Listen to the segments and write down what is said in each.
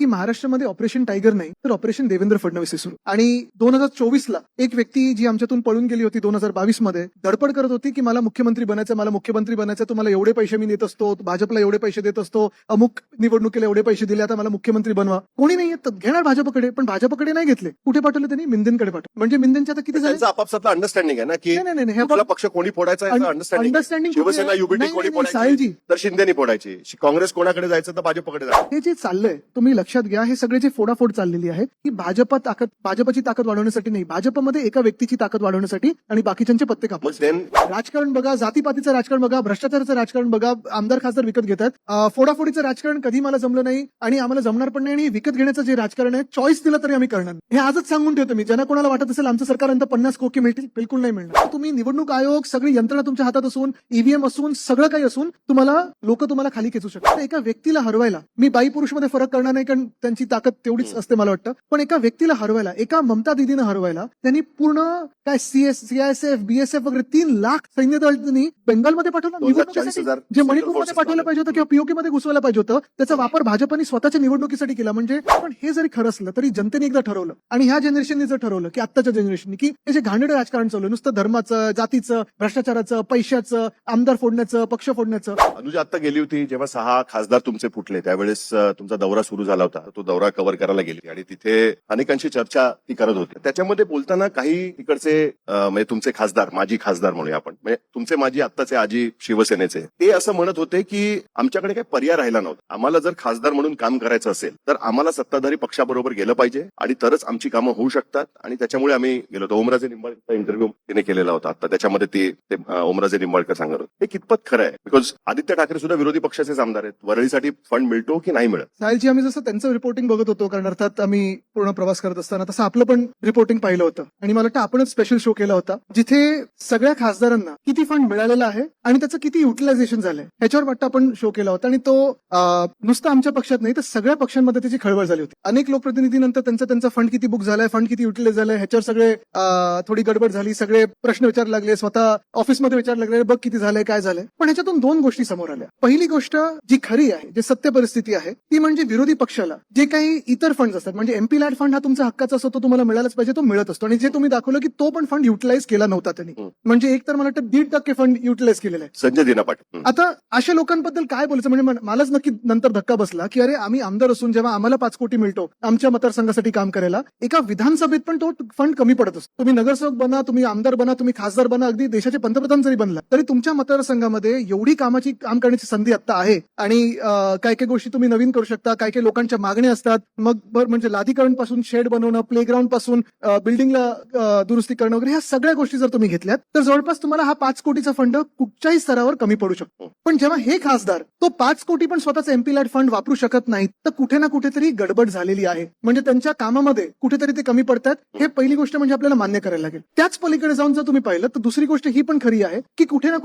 की महाराष्ट्रामध्ये operation tiger नाही तर ऑपरेशन देवेंद्र फडणवीस सुरू. आणि 2024ला एक व्यक्ती जी आमच्यातून पळून गेली होती 2022 मध्ये धडपड करत होती की मला मुख्यमंत्री बनायचं, तुम्हाला एवढे पैसे मी देत असतो, भाजपला एवढे पैसे देत असतो, अमुक निवडणुकीला एवढे पैसे दिले, आता मला मुख्यमंत्री बनवा. कोणी नाही येत घेणार भाजपकडे, पण भाजपकडे नाही घेतले. कुठे पाठवले त्यांनी? मिंदेंकडे पाठवले. म्हणजे मिंदेंच्या आता किती झाले? त्यांचा आपापसातला अंडरस्टँडिंग आहे ना की नाही, कुठला पक्ष कोणी फोडायचा याचं अंडरस्टँडिंग. शिवसेना युबीटी कोणी फोडायची तर शिंदेनी फोडायची, काँग्रेस कोणाकडे जायचं तर भाजपकडे जायचं. हे जे चाललंय तुम्ही लक्षात घ्या, हे सगळे जे फोडाफोड चाललेली आहे ही भाजपाची ताकद वाढवण्यासाठी नाही, भाजपमध्ये एका व्यक्तीची ताकद वाढवण्यासाठी आणि बाकीच्यांचे पत्ते कापण्यासाठी. राजकारण बघा, जातीपातीचं राजकारण बघा, भ्रष्टाचाराचं राजकारण बघा, आमदार खासदार विकत घेतात. फोडाफोडीचं राजकारण कधी मला जमलं नाही आणि आम्हाला जमणार पण नाही. आणि विकत घेण्याचं जे राजकारण आहे, चॉईस दिलं तरी आम्ही करणार. हे आजच सांगून ठेवतो मी. ज्यांना कोणाला वाटत असेल आमचं सरकार 50 कोटी मिळतील, बिलकुल नाही मिळणार. तुम्ही निवडणूक आयोग, सगळी यंत्रणा तुमच्या हातात असून, ईव्हीएम असून, सगळं काही असून लोक तुम्हाला खाली खेचू शकतात. एका व्यक्तीला हरवायला, मी बाई पुरुष मध्ये फरक करणार नाही कारण त्यांची ताकद तेवढीच असते मला वाटतं, पण एका व्यक्तीला हरवायला, एका ममता दिदीनं हरवायला त्यांनी पूर्ण काय सीआयएसएफ बीएसएफ वगैरे 3 लाख सैन्य दल त्यांनी बेंगालमध्ये पाठवलं निवडणुकीसाठी. जे मणिपूरमध्ये पाठवलं पाहिजे होतं किंवा पीओके मध्ये घुसवायला पाहिजे होतं, त्याचा वापर भाजपने स्वतःच्या निवडणुकीसाठी केला. म्हणजे पण हे जरी खरं असलं तरी जनतेने एकदा ठरवलं आणि ह्या जनरेशनने जर ठरवलं की आत्ताच्या जनरेशनने की हे जे घाणेरडं राजकारण चालू नुसतं धर्माचं, जातीचं, भ्रष्टाचाराचं, पैशाचं, आमदार फोडण्याचं, पक्ष फोडण्याचं. अनुजा आता गेली होती जेव्हा 6 खासदार तुमचे फुटले त्यावेळेस तुमचा दौरा सुरू झाला होता. तो दौरा कव्हर करायला गेली आणि तिथे अनेकांशी चर्चा ती करत होती. त्याच्यामध्ये बोलताना काही तिकडचे म्हणजे तुमचे खासदार, माजी खासदार म्हणूया आपण, म्हणजे तुमचे माजी आत्ताचे आजी शिवसेनेचे, ते असं म्हणत होते की आमच्याकडे काही पर्याय राहिला नव्हता. आम्हाला जर खासदार म्हणून काम करायचं असेल तर आम्हाला सत्ताधारी पक्षाबरोबर गेलं पाहिजे आणि तरच आमची कामं होऊ शकतात. आणि त्याच्यामुळे आम्ही गेलो होतो. ओमराजे निंबाळकरचा इंटरव्ह्यू तिने केलेला होता आता, त्याच्यामध्ये ते ओमराजे निंबाळकर सांगत होते. हे कितपत खरं आहे? बिकॉज आदित्य ठाकरे सुद्धा विरोधी पक्षाचे आमदार आहेत. वरळीसाठी फंड मिळतो की नाही मिळत? साहिलजी, आम्ही जसं त्यांचं रिपोर्टिंग बघत होतो, कारण अर्थात आम्ही पूर्ण प्रवास करत असताना तसं आपलं पण रिपोर्टिंग पाहिलं होतं आणि मला वाटतं आपणच स्पेशल शो केला होता जिथे सगळ्या खासदारांना किती फंड मिळालेला आहे आणि त्याचं किती युटिलायझेशन झालंय ह्याच्यावर वाटतं आपण शो केला होता. आणि तो नुसतं आमच्या पक्षात नाही तर सगळ्या पक्षांमध्ये त्याची खळबळ झाली होती. अनेक लोकप्रतिनिधीनंतर त्यांचा फंड किती बुक झालाय, फंड किती युटिलाइज झालाय ह्याच्यावर सगळे थोडी गडबड झाली. सगळे प्रश्न विचारायला लागले, स्वतः ऑफिसमध्ये विचारायला लागले, बघ किती झालंय, काय झालंय. पण ह्याच्यातून 2 गोष्टी समोर आल्या. पहिली गोष्ट जी खरी आहे, जी सत्य परिस्थिती आहे, ती म्हणजे विरोधी पक्षाला जे काही इतर फंड असतात, म्हणजे एमपी लॅड फंड हा तुमचा हक्काचा असतो, तो तुम्हाला मिळालाच पाहिजे, तो मिळत असतो. आणि जे तुम्ही दाखवलं की तो पण फंड युटिलाइज केला नव्हता त्यांनी, म्हणजे एक तर मला वाटतं 1.5% फंड युटिलाइज केलेला आहे. संजय दिना पाटील. आता अशा लोकांबद्दल काय बोलायचं? म्हणजे मलाच नक्की नंतर धक्का बसला की अरे, आम्ही आमदार असून जेव्हा आम्हाला 5 कोटी मिळतो आमच्या मतदारसंघासाठी काम करायला, एका विधानसभेत पण तो फंड कमी पडत असतो. तुम्ही नगरसेवक बना, तुम्ही आमदार बना, तुम्ही खासदार बना, अगदी देशाचे पंतप्रधान जरी बनला तरी तुमच्या मतदारसंघामध्ये एवढी काम करण्याची संधी आता आहे. आणि काय काय गोष्टी तुम्ही नवीन करू शकता, काय काय लोकांच्या मागण्या असतात. मग म्हणजे लादीकरण पासून शेड बनवणं, प्लेग्राऊंड पासून बिल्डिंगला दुरुस्ती करणं वगैरे, ह्या सगळ्या गोष्टी जर तुम्ही घेतल्यात तर जवळपास तुम्हाला हा 5 कोटीचा फंड कुठच्याही स्तरावर कमी पडू शकतो. पण जेव्हा हे खासदार तो 5 कोटी पण स्वतःचा एमपी लॅड फंड वापरू शकत नाहीत तर कुठे ना कुठेतरी गडबड झालेली आहे. म्हणजे त्यांच्या कामामध्ये कुठेतरी ते कमी पडतात. हे पहिली गोष्ट म्हणजे आपल्याला मान्य करायला लागेल. त्याच पलीकडे जाऊन जर तुम्ही पाहिलं तर दुसरी गोष्ट ही पण खरी आहे की कुठे ना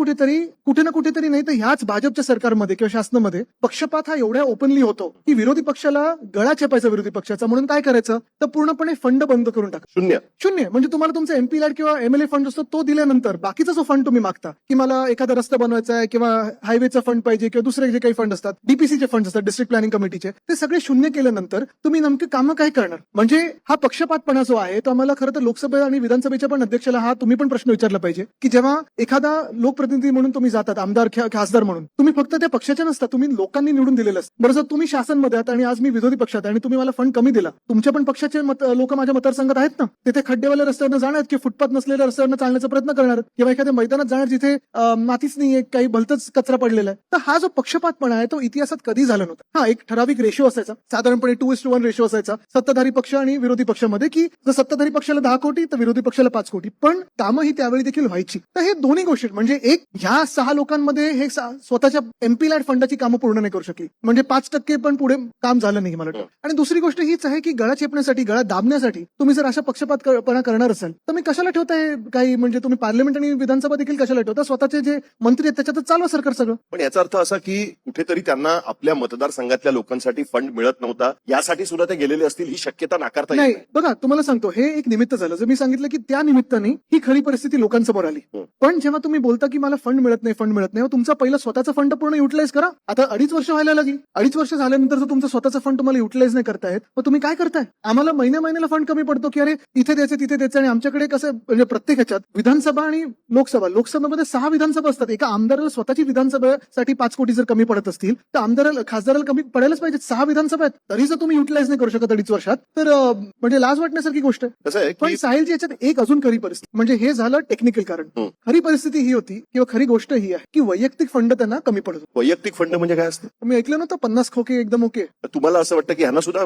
कुठेतरी नाही तर ह्याच भाजपच्या सरकारमध्ये किंवा शासनामध्ये पक्षपात हा एवढ्या ओपनली होतो की विरोधी पक्षाला गळा चेपायचा विरोधी पक्षाचा. म्हणून काय करायचं तर पूर्णपणे फंड बंद करून टाका. शून्य म्हणजे तुम्हाला तुमचा एमपी लॅड किंवा एमएलए फंड असतो तो दिल्यानंतर बाकीचा जो फंड तुम्ही मागता की मला एखादा रस्ता बनवायचा आहे किंवा हायवेचा फंड पाहिजे किंवा दुसरे जे काही फंड असतात, डीपीसीचे फंड असतात, डिस्ट्रिक्ट प्लॅनिंग कमिटीचे, ते सगळे शून्य केल्यानंतर तुम्ही नेमके कामं काय करणार? म्हणजे हा पक्षपातपणा जो आहे तो आम्हाला खरं तर लोकसभा आणि विधानसभेच्या पण अध्यक्षाला हा तुम्ही पण प्रश्न विचारला पाहिजे की जेव्हा एखादा लोकप्रतिनिधी म्हणून तुम्ही जातात, आमदार खासदार म्हणून, तुम्ही फक्त त्या पक्षाच्या नसता, तुम्ही लोकांनी निवडून दिलेलं असतं. बरं, जर तुम्ही शासनमध्ये आहात आणि आज मी विरोधी पक्षात आणि तुम्ही मला फंड कमी दिला, तुमच्या पण पक्षाचे लोक माझ्या मतदारसंघात आहेत ना, तिथे खड्डेवाल्या रस्त्यावर जाणार की फुटपाथ नसलेल्या रस्त्यावर चालण्याचा प्रयत्न करणार किंवा एखाद्या मैदानात जाणार जिथे मातीच नाहीये, काही भलतच कचरा पडलेला आहे. तर हा जो पक्षपातपणा आहे तो इतिहासात कधी झाला नव्हता. हा एक ठराविक रेशो असायचा, साधारणपणे 2:1 रेशो असायचा सत्ताधारी पक्ष आणि विरोधी पक्षामध्ये, की जर सत्ताधारी पक्षाला 10 कोटी तर विरोधी पक्षाला 5 कोटी, पण कामं ही त्यावेळी देखील व्हायची. तर हे दोन्ही गोष्टी म्हणजे एक, ह्या 6 लोकांमध्ये हे स्वतःच्या एमपी लॅड फंडाची कामं पूर्ण नाही करू शकली, म्हणजे 5% पण पुढे काम झालं नाही मला वाटतं. आणि दुसरी गोष्ट हीच आहे की गळा चेपण्यासाठी, गळा दाबण्यासाठी तुम्ही जर अशा पक्षपातपणा करणार असाल तर मी कशाला ठेवताय काही, म्हणजे तुम्ही पार्लमेंट आणि विधानसभा देखील कशाला ठेवता? स्वतःचे जे मंत्री आहेत त्याच्यातच चालवा सरकार सगळं. पण याचा अर्थ असा की कुठेतरी त्यांना आपल्या मतदारसंघातल्या लोकांसाठी फंड मिळत नव्हता, यासाठी सुद्धा ते गेलेले असतील, ही शक्यता नाकारता येत नाही. बघा, तुम्हाला सांगतो, हे एक निमित्त झालं. जर मी सांगितलं की त्या निमित्ताने ही खरी परिस्थिती लोकांसमोर आली. पण जेव्हा तुम्ही बोलता की मला फंड मिळत नाही, तुमचा पहिला स्वतःचा फंड पूर्ण युटिलाइज करा. आता 2.5 वर्ष व्हायला लागली. 2.5 वर्ष झाल्यानंतर जर तुमचा स्वतःचा फंड तुम्हाला युटिलाइज नाही करतायत, मग तुम्ही काय करताय? आम्हाला महिन्याला फंड कमी पडतो की अरे इथे द्यायचं तिथे द्यायचं, आणि आमच्याकडे कसं म्हणजे प्रत्येक ह्याच्यात विधानसभा आणि लोकसभेमध्ये 6 विधानसभा असतात. एका आमदाराला स्वतःची विधानसभेसाठी 5 कोटी जर कमी पडत असतील तर खासदाराला कमी पडायलाच पाहिजे. 6 विधानसभा आहेत, तरी जर तुम्ही युटिलाइज नाही करू शकत 2.5 वर्षात, तर म्हणजे लाज वाटण्यासारखी गोष्ट आहे. कसं आहे पण की साहिलजी याच्यात एक अजून खरी परिस्थिती, म्हणजे हे झालं टेक्निकल कारण. खरी परिस्थिती ही होती किंवा खरी गोष्ट ही आहे की वैयक्तिक फंड त्यांना कमी पडतो. वैयक्तिक फंड म्हणजे काय असतं? मी ऐकलं नव्हतं 50 खोके एकदम ओके. तुम्हाला असं वाटतं की ह्यांना सुद्धा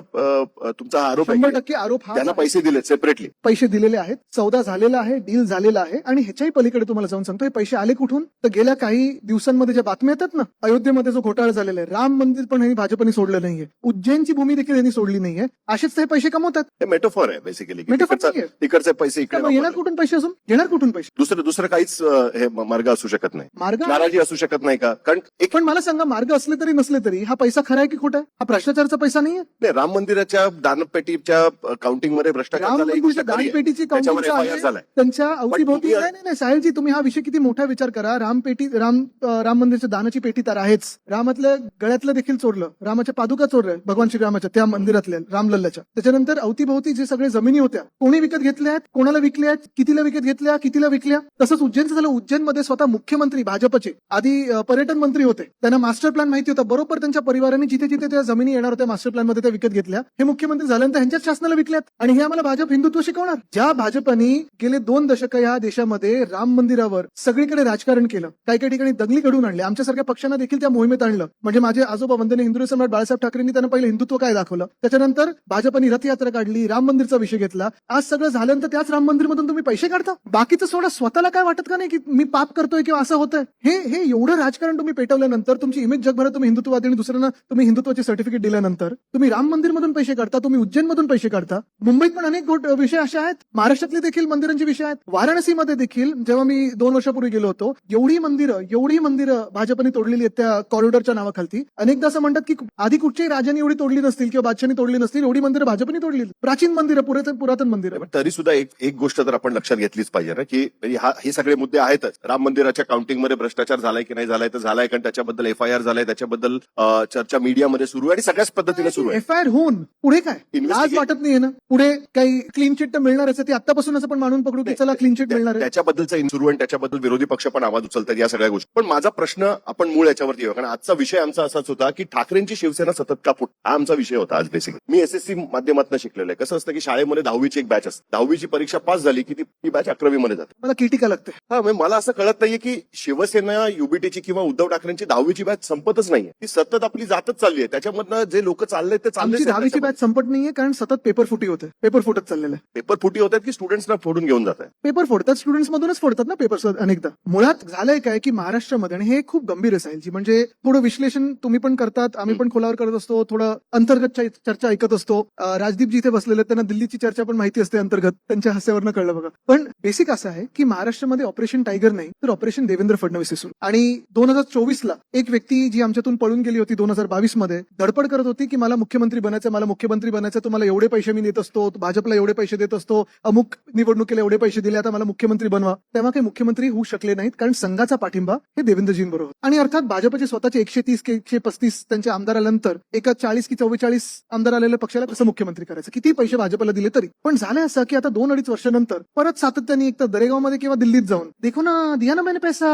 तुमचा आरोप आहे 100% की आरोप हा त्यांना पैसे दिले सेपरेटली? पैसे दिलेले आहेत, सौदा झालेला आहे, डील झालेला आहे. आणि ह्याच्याही पलीकडे तुम्हाला जाऊन सांगतो, हे पैसे आले कुठून? तर गेल्या काही दिवसांमध्ये ज्या बातम्या येतात ना, अयोध्येमध्ये जो घोटाळा झालेला आहे, राम मंदिर पण यांनी भाजपने सोडलं नाहीये, उज्जैनची भूमी देखील यांनी सोडली नाहीये, असेच ते पैसे कमवतात. हे मेटाफॉर आहे बेसिकली. Metaphor नाहीये. तिकडचे पैसे इकडे मग येणार वापरले. कुठून पैसे असून? येणार कुठून पैसे? दुसरं काहीच हे मार्ग असू शकत नाही. मार्ग नाराजी असू शकत नाही का? कारण एक पण मला सांगा, मार्ग असले तरी नसले तरी हा पैसा खरा आहे की खोटा आहे? हा भ्रष्टाचाराचा पैसा नाहीये. नाही, राम मंदिराच्या दानपेटीच्या काउंटिंग मध्ये भ्रष्टाचार राम झाला, ही गोष्ट मंदिरच्या खरी आहे. दानपेटीची त्याच्यावर काउंटिंग FIR झालाय. त्यांच्या अवतीभोवती तुम्ही- नाही साहिलजी, तुम्ही हा विषय किती मोठा विचार करा. राम मंदिरच्या दानाची पेटी तर आहेच, रामातल्या गळ्यातलं देखील चोरलं, रामाच्या पादुका चोरल्या भगवान श्रीरामाच्या त्या मंदिरातल्या रामलल्लाच्या. त्याच्यानंतर अवतीभोवती जे सगळे जमिनी होत्या, कोणी विकत घेतल्या आहेत, कोणाला विकल्या आहेत, कितीला विकत घेतल्या, कितीला विकल्या. तसंच उज्जैनचं झालं. उज्जैनमध्ये स्वतः मुख्यमंत्री भाजपचे आधी पर्यटन मंत्री होते, त्यांना मास्टर प्लॅन माहिती होता, बरोबर त्यांच्या परिवाराने जिथे जिथे त्या जमिनी येणार होत्या मास्टर प्लॅन मध्ये त्या विकत घेतल्या. हे मुख्यमंत्री झाल्यानंतर ह्यांच्याच शासनाला विकल्यात, आणि हे आम्हाला भाजप हिंदुत्व शिकवणार. ज्या भाजपने गेले 2 दशक या देशामध्ये राम मंदिरावर सगळीकडे राजकारण केलं, काही काही ठिकाणी दंगली घडवून आणल्या, आमच्यासारख्या पक्षांना देखील त्या मोहिमेत आणलं. म्हणजे माझे आजोबा वंदनीय हिंदू सम्राट बाळासाहेब ठाकरेंनी त्यांना पहिलं हिंदुत्व काय दाखवलं, त्याच्यानंतर भाजपने रथयात्रा काढली, राम मंदिरचा विषय घेतला. आज सगळं झाल्यानंतर त्याच राम मंदिरमधून तुम्ही पैसे काढता. बाकीचं सोडा, स्वतःला काय वाटत का नाही की मी पाप करतोय किंवा असं होतंय? हे एवढं राजकारण तुम्ही पेटवल्यानंतर, तुमची इमेज जगभरात तुम्ही हिंदुत्ववादी आणि दुसऱ्यांना तुम्ही हिंदुत्वाचे सर्टिफिकेट दिल्यानंतर तुम्ही राम मंदिरमधून पैसे काढता, तुम्ही उज्जैनमधून पैसे काढता. मुंबईत पण अनेक विषय असे आहेत, महाराष्ट्रातले देखील मंदिरांचे विषय आहेत. वाराणसीमध्ये देखील जेव्हा मी 2 वर्षापूर्वी गेलो होतो, एवढी मंदिरं भाजपने तोडलेली आहेत त्या कॉरिडॉरच्या नावाखाली. अनेकदा असं म्हणतात की आधी कुठच्याही राजांनी एवढी तोडली नसतील किंवा बादशाहांनी तोडली नसतील, एवढी मंदिरं भाजपने तोडली. प्राचीन मंदिरं, पुरातन मंदिरं. पण तरी सुद्धा एक गोष्ट तर आपण लक्षात घेतलीच पाहिजे ना, की म्हणजे हे सगळे मुद्दे आहेतच. राम मंदिराच्या काउंटिंग मध्ये भ्रष्टाचार झालाय की नाही झालाय, तर झालाय, कारण त्याच्याबद्दल FIR झालाय, त्याच्याबद्दल चर्चा मीडियामध्ये सुरू आहे आणि सगळ्याच पद्धतीने सुरू आहे. FIR होऊन पुढे काय? लाज Investigate- वाटत नाहीये ना? पुढे काही क्लीन चिट तर मिळणारच आहे, ती आतापासूनच आपण मानून पकडू की चला क्लीन चिट मिळणार आहे. त्याच्याबद्दलचा सुरू आणि त्याच्याबद्दल विरोधी पक्ष पण आवाज उचलतात या सगळ्या गोष्टी. पण माझा प्रश्न आपण मूळ याच्यावरती येऊ, कारण आजचा विषय आमचा असाच होता की ठाकरेंची शिवसेना सतत का फुट, हा आमचा विषय होता आज बेसिकली. मी SSC माध्यमातून शिकलेलो आहे. कसं असतं की शाळेमध्ये 10वीची एक बॅच असते, 10वीची परीक्षा पास झाली की ती बॅच 11वी मध्ये जाते. मला किती का लागते? हा, म्हणजे मला असं कळत नाहीये की शिवसेना युबीटीची किंवा उद्धव ठाकरेंची 10वीची बॅच संपतच नाहीये, ती सतत आपली जातच चालली आहे. त्याच्यामधनं जे लोक चालले ते आमची 10वीची बॅच संपत नाहीये, कारण सतत पेपर फुटी होते, पेपर फुटत चाललेलं आहे. पेपर फुटी होतात की स्टुडंट्सना फोडून घेऊन जात आहे. पेपर फोडतात, स्टुडंट्स मधूनच फोडतात ना पेपर अनेकदा. मुळात झालंय काय की महाराष्ट्रामध्ये, आणि हे खूप गंभीर आहे साहिलजी, म्हणजे थोडं विश्लेषण तुम्ही पण करतात, आम्ही पण खोलावर करत असतो, थोडं अंतर्गत चर्चा ऐकत असतो. राजदीप जी इथे बसलेले, त्यांना दिल्लीची चर्चा पण माहिती असते अंतर्गत, त्यांच्या हास्यावरनं कळलं बघा. पण बेसिक असं आहे की महाराष्ट्रामध्ये ऑपरेशन टायगर नाही, तर ऑपरेशन देवेंद्र फडणवीस असून, आणि 2024ला एक व्यक्ती जी आमच्यातून पळून गेली होती 2022 मध्ये, धडपड करत होती की मला मुख्यमंत्री बनायचं, तुम्हाला एवढे पैसे मी देत असतो, भाजपला एवढे पैसे देत असतो, अमुक निवडणुकीला एवढे पैसे दिले, आता मला मुख्यमंत्री बनवा. तेव्हा काही मुख्यमंत्री होऊ शकले नाहीत, कारण संघाचा पाठिंबा हे देवेंद्रजींबरोबर. आणि अर्थात भाजपचे स्वतःचे 130 की 135 त्यांचे आमदार आल्यानंतर एका 40 की 44 आमदार आलेल्या पक्षाला कसं मुख्यमंत्री करायचं, किती पैसे भाजपला दिले तरी. पण झालंय असं की आता 2-2.5 वर्षानंतर परत सातत्याने एकतर दरेगावमध्ये किंवा दिल्लीत जाऊन, देखो ना दिया ना मैंने पैसा,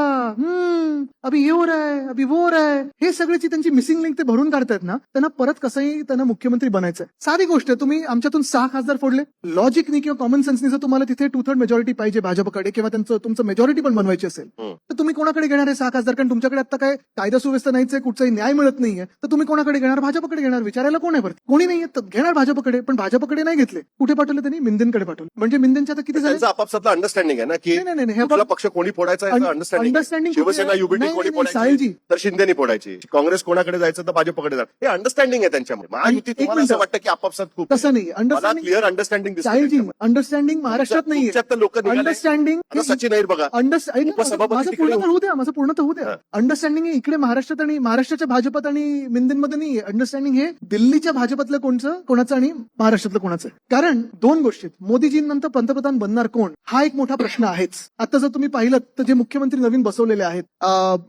अभी ये हो रहा है, अभी वो हो रहा है, हे सगळ्याची त्यांची मिसिंग लिंक ते भरून काढतायत ना, त्यांना परत कसंही त्यांना मुख्यमंत्री बनायचं. साधी गोष्ट आहे, तुम्ही आमच्यातून 6 खासदार फोडले, लॉजिकनी किंवा कॉमन सेन्सनी जर तुम्हाला तिथे 2/3 मेजॉरिटी पाहिजे भाजपकडे, किंवा तुमचं मेजॉरिटी पण बनवायची असेल, तर तुम्ही कोणाकडे घेणार आहे 6 खासदार? कारण तुमच्याकडे आता काय कायदा सुव्यवस्था नाहीच आहे, कुठचाही न्याय मिळत नाहीये, तर तुम्ही कोणाकडे घेणार? भाजपकडे घेणार. विचारायला कोण आहे बरं? कोणी नाहीये, तर घेणार भाजपकडे. पण भाजपकडे नाही घेतले, कुठे पाठवले त्यांनी? मिंदेंकडे पाठवले. म्हणजे मिंदेंच्या आता किती झाले? त्यांचा आपापसातला अंडरस्टँडिंग आहे ना, की नाही, कुठला पक्ष कोणी फोडायचा याचं अंडरस्टँडिंग. शिवसेना युबीटी कोणी फोडायची तर शिंदेनी फोडायची, काँग्रेस कोणाकडे जायचं तर भाजपकडे जायचं, हे अंडरस्टँडिंग आहे त्यांच्यामध्ये. महायुती तुम्हाला असं वाटतं की आपापसात खूप, तसं नाही. क्लिअर अंडरस्टँडिंग अंडरस्टँडिंग महाराष्ट्रात नाहीये. लोक अंडरस्टँडिंग सचिन अहिर बघा, माझं पूर्ण तर होऊ द्या. अंडरस्टँडिंग इकडे महाराष्ट्रात आणि महाराष्ट्राच्या भाजपात आणि मिंदेंमध्ये नाही. अंडरस्टँडिंग हे दिल्लीच्या भाजपातलं कोणाचं आणि महाराष्ट्रातलं कोणाचं. कारण 2 गोष्टीत, मोदीजींनंतर पंतप्रधान बनणार कोण, हा एक मोठा प्रश्न आहेच. आता जर तुम्ही पाहिलं तर जे मुख्यमंत्री नवीन बसवलेले आहेत,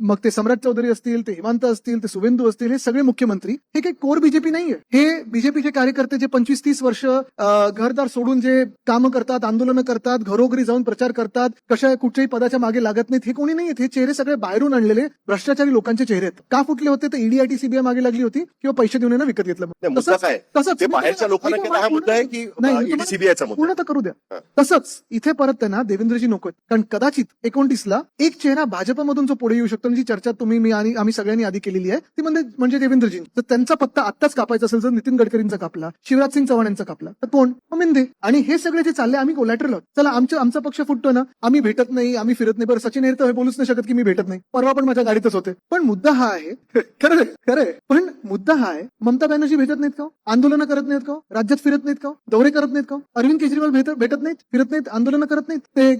मग ते सम्राट चौधरी असतील, ते हेमंत असतील, ते सुवेंदू असतील, हे सगळे मुख्यमंत्री हे काही कोर प्युअर बीजेपी नाहीये. हे बीजेपीचे कार्यकर्ते जे 25-30 वर्ष घरदार सोडून जे कामं करतात, आंदोलनं करतात, घरोघरी जाऊन प्रचार करतात, कुठच्याही पदाच्या मागे लागत नाहीत, हे कोणी नाहीयेत. हे चेहरे सगळे बाहेरून आणलेले भ्रष्टाचारी लोकांचे चेहरे आहेत. का फुटले होते? तर ईडी सीबीआय मागे लागली होती किंवा पैसे देऊन यांना विकत घेतलं. नाही, मुद्दा काय तसंच ते बाहेरच्या लोकांना केला हा मुद्दा आहे की ईडीसीबीआयचा मुद्दा पूर्ण तर करू द्या. तसंच इथे परत त्यांना देवेंद्रजी नकोत, कारण कदाचित 29ला एक चेहरा भाजपमधून जो पुढे येऊ शकतो, जी चर्चा तुम्ही मी आणि आम्ही सगळ्यांनी आधी केलेली आहे ती म्हणजे देवेंद्रजी. तर त्यांचा पत्ता आत्ताच कापायचा असेल तर नितीन गडकरींचा कापला, शिवराज सिंग चव्हाण यांचा कापला, तर कोण? मिंदे. आणि हे सगळे जे चालले आम्ही कोलॅटरल आहोत. चला आमचा पक्ष फुटतो ना, आम्ही भेटत नाही, आम्ही फिरत नाही. बरं, सचिन हेर तर हे बोलूच नाही शकत की मी भेटत नाही, परवा पण माझ्या गाडीतच होते. पण मुद्दा हा आहे खरं पण मुद्दा हा आहे, ममता बॅनर्जी भेटत नाहीत का? आंदोलनं करत नाहीत का? राज्यात फिरत नाहीत का? दौरे करत नाहीत का? अरविंद केजरीवाल भेटत नाहीत, फिरत नाहीत, आंदोलनं करत नाहीत. ते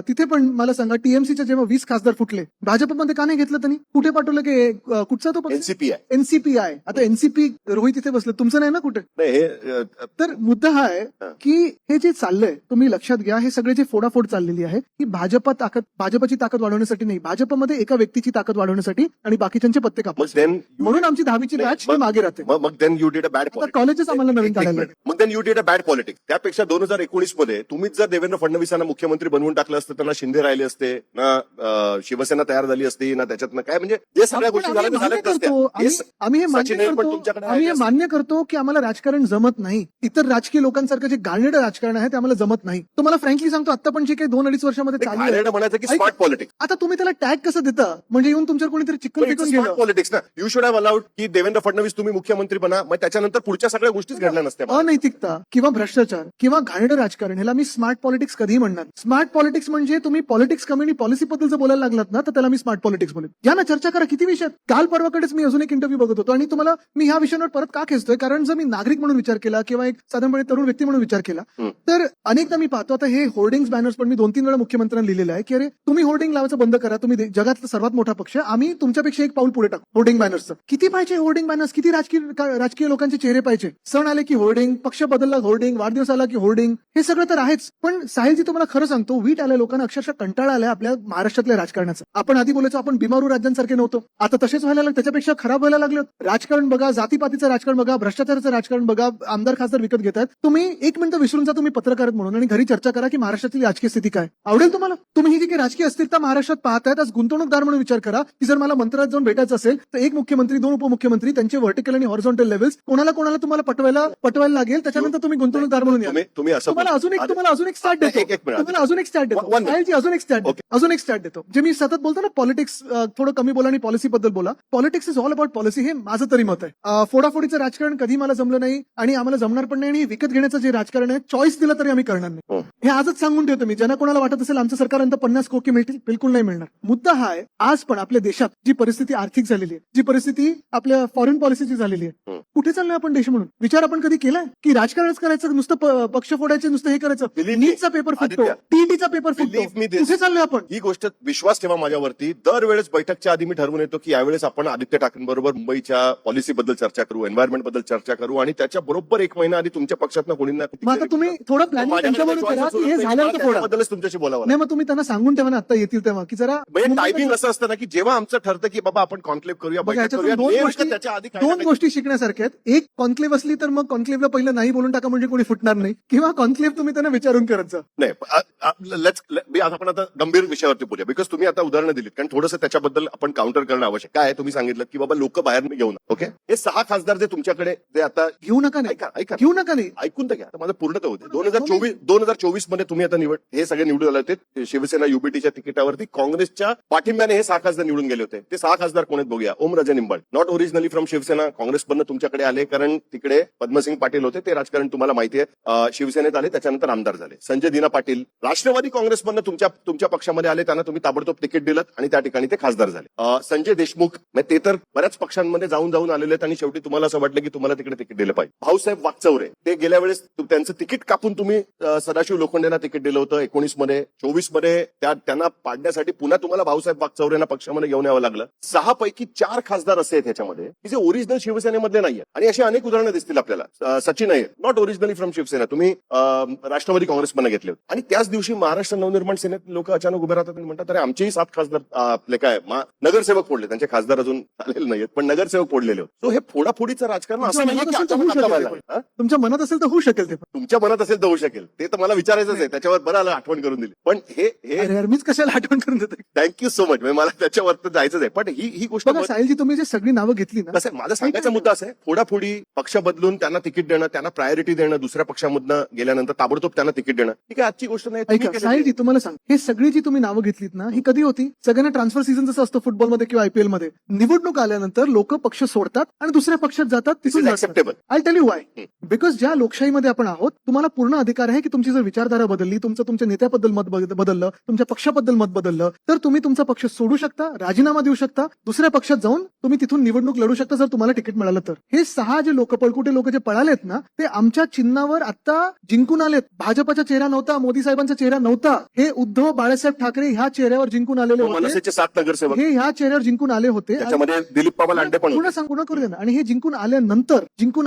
तिथे पण मला सांगा, टीएमसीच्या जेव्हा 20 खासदार फुटले, भाजपमध्ये का नाही घेतलं त्यांनी? कुठे पाठवलं की कुठचा तो पक्ष? एनसीपीआय. आता एनसीपी रोहित इथे बसले, तुमचं नाही ना कुठे? तर मुद्दा हा आहे की हे जे चाललंय तुम्ही लक्षात घ्या, हे सगळे जे फोडाफोड चाललेली आहे ही भाजपची ताकद वाढवण्यासाठी नाही, भाजपमध्ये एका व्यक्तीची ताकद वाढवण्यासाठी आणि बाकीच्यांचे पत्ते कापण्यासाठी. म्हणून आमची 10वीची बॅच मागे राहते. मग then you did a bad colleges आम्हाला नवीन काढायला. मग then you did a bad politics. त्यापेक्षा 2019 मध्ये तुम्हीच जर देवेंद्र फडणवीसांना मुख्यमंत्री बनवून टाकलं असतं, त्यांना शिंदे राहिले असते ना, शिवसेना तयार झाली असती ना, त्याच्यातनं काय म्हणजे जे सगळ्या गोष्टी झाल्या आम्ही हे मान्य करतो की आम्हाला राजकारण जमत नाही. इतर राजकीय लोकांसारखं जे घाणेरडं राजकारण आहे ते आम्हाला जमत नाही. तुम्हाला फ्रँकली सांगतो, आता पण जे काही 2-2.5 वर्षामध्ये चालू म्हणायचं की स्मार्ट पॉलिटिक्स. आता तुम्ही त्याला टॅग कसं देता? म्हणजे येऊन तुमच्यावर कोणीतरी चिकन फेकून गेलं. पॉलिटिक्स ना, यू शुड हॅव अलाउड की देवेंद्र फडणवीस तुम्ही मुख्यमंत्री बना, मग त्याच्यानंतर पुढच्या सगळ्या गोष्टीच घडल्या नसत्या. अनैतिकता किंवा भ्रष्टाचार किंवा घाणेरडं राजकारण, ह्याला मी स्मार्ट पॉलिटिक्स कधी म्हणणार? स्मार्ट पॉलिटिक्स म्हणजे तुम्ही पॉलिटिक्स कमी पॉलिसी बद्दल जर बोलायला लागलात ना, तर त्याला मी स्मार्ट पॉलिटिक्स बोलेन. या ना, चर्चा करा. किती विषयात काल परवाकडेच मी अजून एक इंटरव्ह्यू बघत होतो आणि तुम्हाला मी ह्या विषयावर परत का खेचतोय, कारण जर मी नागरिक म्हणून विचार केला किंवा एक साधारणपणे तरुण व्यक्ती म्हणून विचार केला, तर अनेकदा मी पाहतो आता हे होर्डिंग्स बॅनर्स पण मी 2-3 वेळा मुख्यमंत्र्यांना लिहिलेलं आहे की अरे तुम्ही होर्डिंग लावायचं बंद करा, तुम्ही जगातला सर्वात मोठा पक्ष, आम्ही तुमच्यापेक्षा एक पाऊल पुढे टाकू होर्डिंग बॅनर्सचं. किती पाहिजे होर्डिंग बॅनर्स? किती राजकीय लोकांचे चेहरे पाहिजे? सण आले की होर्डिंग, पक्ष बदलला होर्डिंग, वाढदिवस आला की होर्डिंग, हे सगळं तर आहेच. पण साहिलजी तुम्हाला खरं सांगतो, वीट आल्या लोकांना अक्षरशः कंटाळा आलाय आपल्या महाराष्ट्रातल्या राजकारणाचा. आपण आधी बोलायचो आपण बिमारू राज्यांसारखे नव्हतो, आता तसेच व्हायला लागलं, त्याच्यापेक्षा खराब व्हायला लागलं. राजकारण बघा, जातीपातीचं राजकारण बघा, भ्रष्टाचाराचं राजकारण बघा, आमदार खासदार विकत घेतात. तुम्ही एक मिनिट विसरून जा तुम्ही पत्रकार म्हणून आणि घरी चर्चा करा की महाराष्ट्रातली राजकीय स्थिती काय. आवडेल तुम्हाला? तुम्ही ही जी काही राजकीय अस्थिरता महाराष्ट्रात पाहतायत, आज गुंतवणूकदार म्हणून विचार करा की जर मला मंत्रालयात जाऊन भेटायचं असेल तर एक मुख्यमंत्री, 2 उपमुख्यमंत्री, त्यांचे व्हर्टिकल आणि हॉरिझॉन्टल लेव्हल्स कोणाला तुम्हाला पटवायला लागेल. त्याच्यानंतर तुम्ही गुंतवणूकदार म्हणून या. तुम्हाला अजून एक स्टार्ट देतो. अजून एक स्टार्ट देतो. जे मी सतत बोलतो ना, पॉलिटिक्स थोडं कमी बोला आणि पॉलिसी बद्दल बोला. Politics is all about policy, हे माझं तरी मत आहे. फोडाफोडीचं राजकारण कधी मला जमलं नाही आणि आम्हाला जमणार पण नाही. आणि विकत घेण्याचं जे राजकारण आहे, चॉईस दिलं तरी आम्ही करणार नाही. हे आजच सांगून ठेवतो मी. ज्यांना कोणाला वाटत असेल आमचं सरकार 50 कोटी मिळतील, बिलकुल नाही मिळणार. मुद्दा हा आहे, आज पण आपल्या देशात जी परिस्थिती आर्थिक झालेली आहे, जी परिस्थिती आपल्या फॉरेन पॉलिसीची झालेली आहे, कुठे चाललोय आपण देश म्हणून? विचार आपण कधी केलाय की राजकारणच करायचं, नुसतं पक्ष फोडायचे, नुसतं हे करायचं? नीटचा पेपर फुटतो, टीईटीचा पेपर फुटतो, कुठे चाललोय आपण? ही गोष्ट विश्वास ठेवा माझ्यावरती. दरवेळेस बैठकच्या आधी मी ठरवून येतो की यावेळेस आपण आदित्य ठाकरेंबरोबर मुंबईच्या पॉलिसी बद्दल चर्चा करू, एन्व्हायरमेंट बद्दल चर्चा करू आणि त्याच्या बरोबर 1 महिना आधी तुमच्या पक्षात कोणी ना आता तुम्ही थोडं प्लॅनिंग त्यांच्याबरोबर करा की हे झाल्यानंतर फोडा. बद्दलच तुमच्याशी बोलावं. नाही, मग तुम्ही त्यांना सांगून ठेवा ना, आता येतील तेव्हा की जरा टायमिंग असं असतं ना की जेव्हा आमचं ठरतं की बाबा आपण कॉन्क्लेव्ह करूया, बैठक करूया, त्याच्या आधी 2 गोष्टी शिकण्यासारख्या आहेत. एक, कॉन्क्लेव्ह असली तर मग कॉन्क्लेव्हला पहिलं नाही बोलून टाका म्हणजे कोणी फुटणार नाही, किंवा कॉन्क्लेव्ह तुम्ही त्यांना विचारून करत जा. नाही, आपण आता गंभीर विषयावरती बोलूया. बिकॉज तुम्ही आता उदाहरणं दिलीत, कारण थोडंसं त्याच्याबद्दल आपण काउंटर करणं आवश्यक. काय तुम्ही सांगितलं की बाबा लोक बाहेर घेऊ नका. ओके, हे 6 खासदार जे तुमच्याकडे जे आता घेऊ नका नाही, ऐका घेऊ नका नाही, ऐकून तर घ्या. माझं पूर्ण तर होते. 2024 मध्ये तुम्ही आता हे सगळे निवडून आले होते शिवसेना युबीटीच्या तिकिटावरती. काँग्रेसच्या पाठिंब्याने हे 6 खासदार निवडून गेले होते. ते 6 खासदार कोण आहेत बघूया. Omraje Nimbal, not originally from Shiv Sena, काँग्रेसमधनं तुमच्याकडे आले कारण तिकडे पद्मसिंग पाटील होते. ते राजकारण तुम्हाला माहिती आहे. शिवसेनेत आले, त्याच्यानंतर आमदार झाले. संजय दिना पाटील राष्ट्रवादी काँग्रेसमधनं तुमच्या पक्षामध्ये आले, त्यांना तुम्ही ताबडतोब तिकीट दिलं आणि त्या ठिकाणी ते खासदार झाले. संजय देशमुख, ते तर बऱ्याच पक्षांमध्ये जाऊन आलेले आहेत आणि शेवटी तुम्हाला असं वाटलं की तुम्हाला तिकडे तिकीट दिलं पाहिजे. भाऊसाहेब वागचौरे, ते गेल्या वेळेस त्यांचं तिकीट कापून तुम्ही सदाशिव लोखंडेंना तिकीट दिलं होतं 19 मध्ये. 24 मध्ये त्यांना पाडण्यासाठी पुन्हा तुम्हाला भाऊसाहेब वागचौरेंना पक्षामध्ये घेऊन यावं लागलं. 6 पैकी 4 खासदार असे आहेत ह्याच्यामध्ये की जे ओरिजिनल शिवसेनेमधले नाहीये. आणि अशी अनेक उदाहरणं दिसतील आपल्याला. सचिन आहे, नॉट ओरिजिनली फ्रॉम शिवसेना, तुम्ही राष्ट्रवादी काँग्रेसमधनं घेतले होते. आणि त्याच दिवशी महाराष्ट्र नवनिर्माण सेनेत लोक अचानक उभे राहतात आणि म्हणतात अरे आमचेही 7 खासदार आपले काय नगरसेवक फोडले. त्यांचे खासदार अजून आलेले नाहीत, पण नगरसेवक फोडलेले होते. सो हे फोडाफोडीचं राजकारण असं तुमच्या नाहीये की मनात असेल तर होऊ अचानक आता शकेल व्हायला ते लागलं. हा? तुमच्या मनात असेल तर होऊ शकेल ते तुमच्या मनात असेल तर होऊ शकेल, ते तर मला विचारायचंच आहे. त्याच्यावर बरं आलं आठवण करून दिली. पण हे अरे यार, मीच कशाला आठवण करून देते. Thank you so much. मला त्याच्यावर तर जायचंच आहे. पण ही गोष्ट बघा साहिलजी, तुम्ही जे सगळी नावं घेतली ना, कसं आहे, माझा सांगायचा मुद्दा असा आहे, फोडाफोडी, पक्ष बदलून त्यांना तिकीट देणं, त्यांना प्रायोरिटी देणं, दुसऱ्या पक्षामधनं गेल्यानंतर ताबडतोब त्यांना तिकीट देणं, ही काय आजची गोष्ट नाही. तुम्ही ऐका केलेली आहे. साहिलजी, तुम्हाला सांग, हे सगळी जी तुम्ही नावं घेतलीत ना, ही कधी होती? सगळ्यांना ट्रान्सफर सीझन जसं असतं फुटबॉलमध्ये किंवा आयपीएल मध्ये, निवडणूक आल्यानंतर लोक पक्ष सोडतात आणि दुसऱ्या पक्षात जातात. This is acceptable. I tell you Y. Because ज्या लोकशाहीमध्ये आपण आहोत, तुम्हाला पूर्ण अधिकार आहे की तुमची जर विचारधारा बदलली, तुमच्या नेत्याबद्दल मत बदललं, तुमच्या पक्षाबद्दल मत बदललं, तर तुम्ही तुमचा पक्ष सोडू शकता, राजीनामा देऊ शकता, दुसऱ्या पक्षात जाऊन तुम्ही तिथून निवडणूक लढू शकता जर तुम्हाला तिकीट मिळालं तर. हे 6 जे लोक, पळकुटे लोक जे पळालेत ना, ते आमच्या चिन्हावर आता जिंकून आलेत. भाजपचा चेहरा नव्हता, मोदी साहेबांचा चेहरा नव्हता, हे उद्धव बाळासाहेब ठाकरे ह्या चेहऱ्यावर जिंकून आलेले होते. मनसेचे 7 नगरसेवक, हे ह्या चेहऱ्यावर जिंकून आले होते. त्याच्यामध्ये दिलीप पवार लांडे पण पूर्ण होते. सांग, पूर्ण करू दे ना. आणि हे जिंकून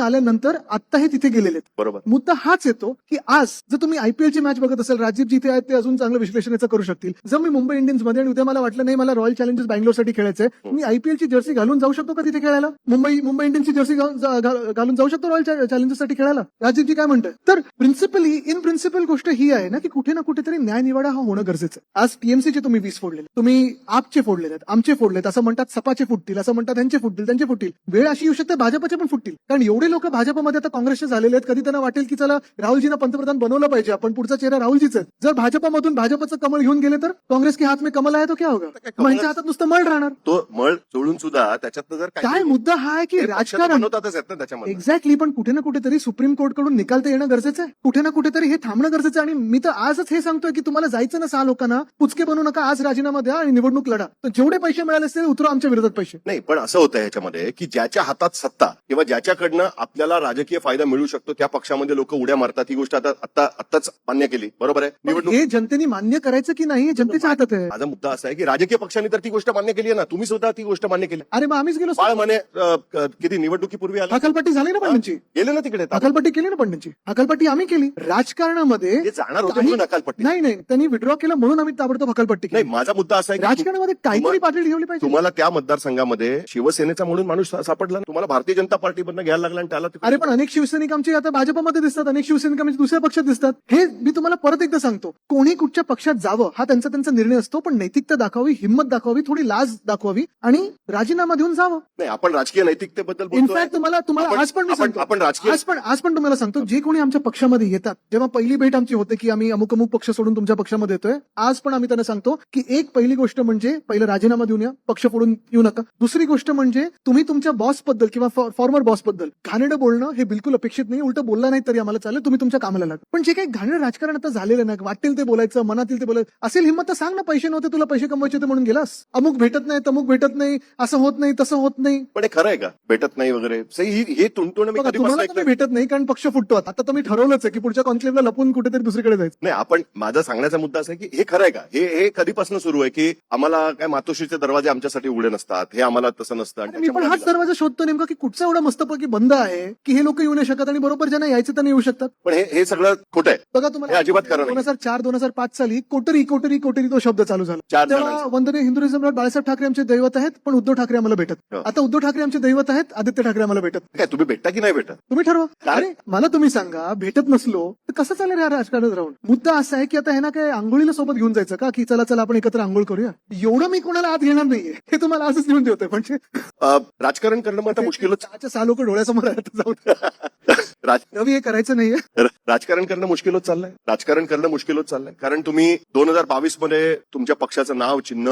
आल्यानंतर आता हे तिथे गेलेले आहेत. बरोबर. मुद्दा हाच येतो की आज जर तुम्ही आयपीएलची मॅच बघत असेल, राजीव जिथे आहेत ते अजून चांगलं विश्लेषण याचं करू शकतील. जर मी मुंबई इंडियन्स मध्ये आणि उद्या मला वाटलं नाही मला रॉयल चॅलेंजर्स बँगलोरसाठी खेळायचंय, मी आयपीएलची जर्सी घालून जाऊ शकतो का तिथे खेळायला? मुंबई इंडियन्सची जर्सी घालून जाऊ शकतो रॉयल चॅलेंजर्ससाठी खेळायला? राजीवजी काय म्हणतात? तर इन प्रिन्सिपल गोष्ट ही आहे ना की कुठे ना कुठेतरी न्याय निवाडा हा होणं गरजेचं आहे. आज टीएमसीचे तुम्ही 20 फोडलेले, तुम्ही आपचे फोडलेले आहेत, आमचे फोडलेत, असं म्हणतात सपाचे फुटतील, असं म्हणतात त्यांचे फुटतील, त्यांचे फुटतील. वेळ अशी येऊ शकते भाजपचे पण फुटतील, कारण एवढे लोक भाजपमध्ये आता काँग्रेसचे झालेले आहेत. कधी त्यांना वाटेल की चला राहुलजींना पंतप्रधान बनवलं पाहिजे, आपण पुढचा चेहरा राहुलजीच आहे. जर भाजपमधून भाजपचं कमळ घेऊन गेले तर काँग्रेस के हात में कमल आहे तो क्या होगा? त्यांच्या हातात नुसतं मळ राहणार. तो मळ चोळून सुद्धा त्याच्यात जर काय मुद्दा हा आहे की राजकारण बनवतातच आहेत ना त्याच्यामध्ये. एक्झॅक्टली. पण कुठे ना कुठेतरी सुप्रीम कोर्ट कडून निकालता येणं गरजेचं आहे. कुठे ना कुठेतरी हे थांबणं गरजेचं आहे. आणि मी तर आजच हे सांगतोय की तुम्हाला जायचं ना 6 लोकांना, पुचके बनवू नका, आज राजीनामा द्या आणि निवडणूक लढा. तर जेवढे पैसे मिळाले असतील उतरू आमच्या विरोधात पैसे. नाही, पण असं होतं ह्याच्यामध्ये की ज्याच्या हातात सत्ता किंवा ज्याच्याकडनं आपल्याला राजकीय फायदा मिळू शकतो त्या पक्षामध्ये लोक उड्या मारतात. ही गोष्ट आताच मान्य केली. बरोबर आहे. पण हे जनतेने मान्य करायचं की नाही हे जनतेच्या हातात आहे. माझा मुद्दा असा आहे की राजकीय पक्षांनी तर ती गोष्ट मान्य केली आहे ना, तुम्ही सुद्धा ती गोष्ट मान्य केली. अरे मग आम्हीच गेलो. बाळ म्हणे किती निवडणुकीपूर्वी आले, हकालपट्टी झाली ना पंडितची, गेले ना तिकडे. हकालपट्टी केली ना पंडितची, हकालपट्टी आम्ही केली. राजकारणामध्ये जे जाणार होते म्हणून अकालपट्टी. नाही, त्यांनी विड्रॉ केलं म्हणून आम्ही ताबडतोब हकालपट्टी नाही, केली. माझा मुद्दा असा आहे की राजकारणामध्ये काहीतरी पातळी ठेवली पाहिजे. तुम्हाला त्या मतदारसंघामध्ये शिवसेनेचा म्हणून माणूस सापडला, तुम्हाला भारतीय जनता पार्टीमधनं घ्यायला लागला आणि त्याला अरे पण अनेक शिवसैनिक आमचे आता भाजपमध्ये दिसतात, अनेक शिवसैनिक आमचे दुसऱ्या पक्षात दिसतात. हे मी तुम्हाला परत एकदा सांगतो, कोणी कुठच्या पक्षात जावं हा त्यांचा निर्णय असतो, पण नैतिकता दाखवावी, हिंमत दाखवावी, थोडी लाज दाखवावी आणि राजीनामा देऊन जावं. नाही, आपण राजकीय नैतिकतेबद्दल बोलतोय. इनफॅक्ट तुम्हाला आज पण मी सांगतो, आपण राजकीय आज पण तुम्हाला सांगतो, जे कोणी आमच्या पक्षामध्ये येतात, जेव्हा पहिली भेट आमची होते की आम्ही अमुक पक्ष सोडून तुमच्या पक्षामध्ये येतोय, आज पण आम्ही त्यांना सांगतो की एक पहिली गोष्ट म्हणजे पहिलं राजीनामा देऊन या, पक्ष फोडून येऊ नका. दुसरी गोष्ट म्हणजे तुम्ही तुमच्या बॉस बद्दल किंवा फॉर्मर बॉस बद्दल घाणेरडं बोलणं हे बिलकुल अपेक्षित नाही. उलट बोलला नाही तरी आम्हाला चालेल, तुम्ही तुमच्या कामाला लागा. पण जे काही घाणेरडं राजकारण आता झालेलं नाही, वाटेल ते बोलायचं, मनातील ते बोलायचं, असेल हिंमत तर सांग ना, पैसे नव्हते तुला, पैसे कमवायचे होते म्हणून गेलास. अमुक भेटत नाही, तमुक भेटत नाही, असं होत नाही, तसं होत नाही. पण हे खरं आहे का? भेटत नाही वगैरे हे तुणतुणं मी बघा, कधीपासून तुम्हाला ऐकलं. तुम्ही भेटत नाही कारण पक्ष फुटतो. आता तुम्ही ठरवलंच आहे की पुढच्या कॉन्क्लेव्हला लपून कुठेतरी दुसरीकडे जायचं. नाही, आपण माझा सांगण्याचा मुद्दा असा आहे की हे खरं आहे का? हे कधीपासून सुरू आहे की आम्हाला काय मातोश्रीचे दरवाजे आमच्यासाठी उघडे नसतात, हे आम्हाला तसं नसतं. आणि मी पण हाच दरवाजा शोधतो नेमका की कुठचा एवढा मस्तपैकी बंद आहे की हे लोक येऊ नाही शकत आणि बरोबर ज्यांना यायचं त्यांना येऊ शकतात. पण हे सगळं खोटं आहे. बघा हे तुम्हाला अजिबात खरं नाही. 2004-2005 साली कोटरी तो शब्द चालू झाला. 4 तेव्हा जणांचं. वंदनीय हिंदू सम्राट बाळासाहेब ठाकरे आमचे दैवत आहेत, पण उद्धव ठाकरे आम्हाला भेटत. हो. आता उद्धव ठाकरे आमचे दैवत आहेत, आदित्य ठाकरे आम्हाला भेटत. काय तुम्ही भेटता की नाही भेटत? तुम्ही ठरवा. काय? अरे मला तुम्ही सांगा, भेटत नसलो तर कसं चालेल या राजकारणात राहून? मुद्दा असा आहे की आता हे ना काय आंघोळीला सोबत घेऊन जायचं का की चला आपण एकत्र आंघोळ करूया? एवढं मी कोणाला आत घेणार नाहीये, हे तुम्हाला आजच लिहून देतोय. म्हणजे राजकारण करणं मग आता मुश्किलच. 6 लोक डोळ्यासमोर आहेत, जाऊ दे. रवी हे करायचं नाहीये. राजकारण करणं मुश्किल होत चाललंय. कारण तुम्ही 2022 मध्ये तुमच्या पक्षाचं नाव चिन्ह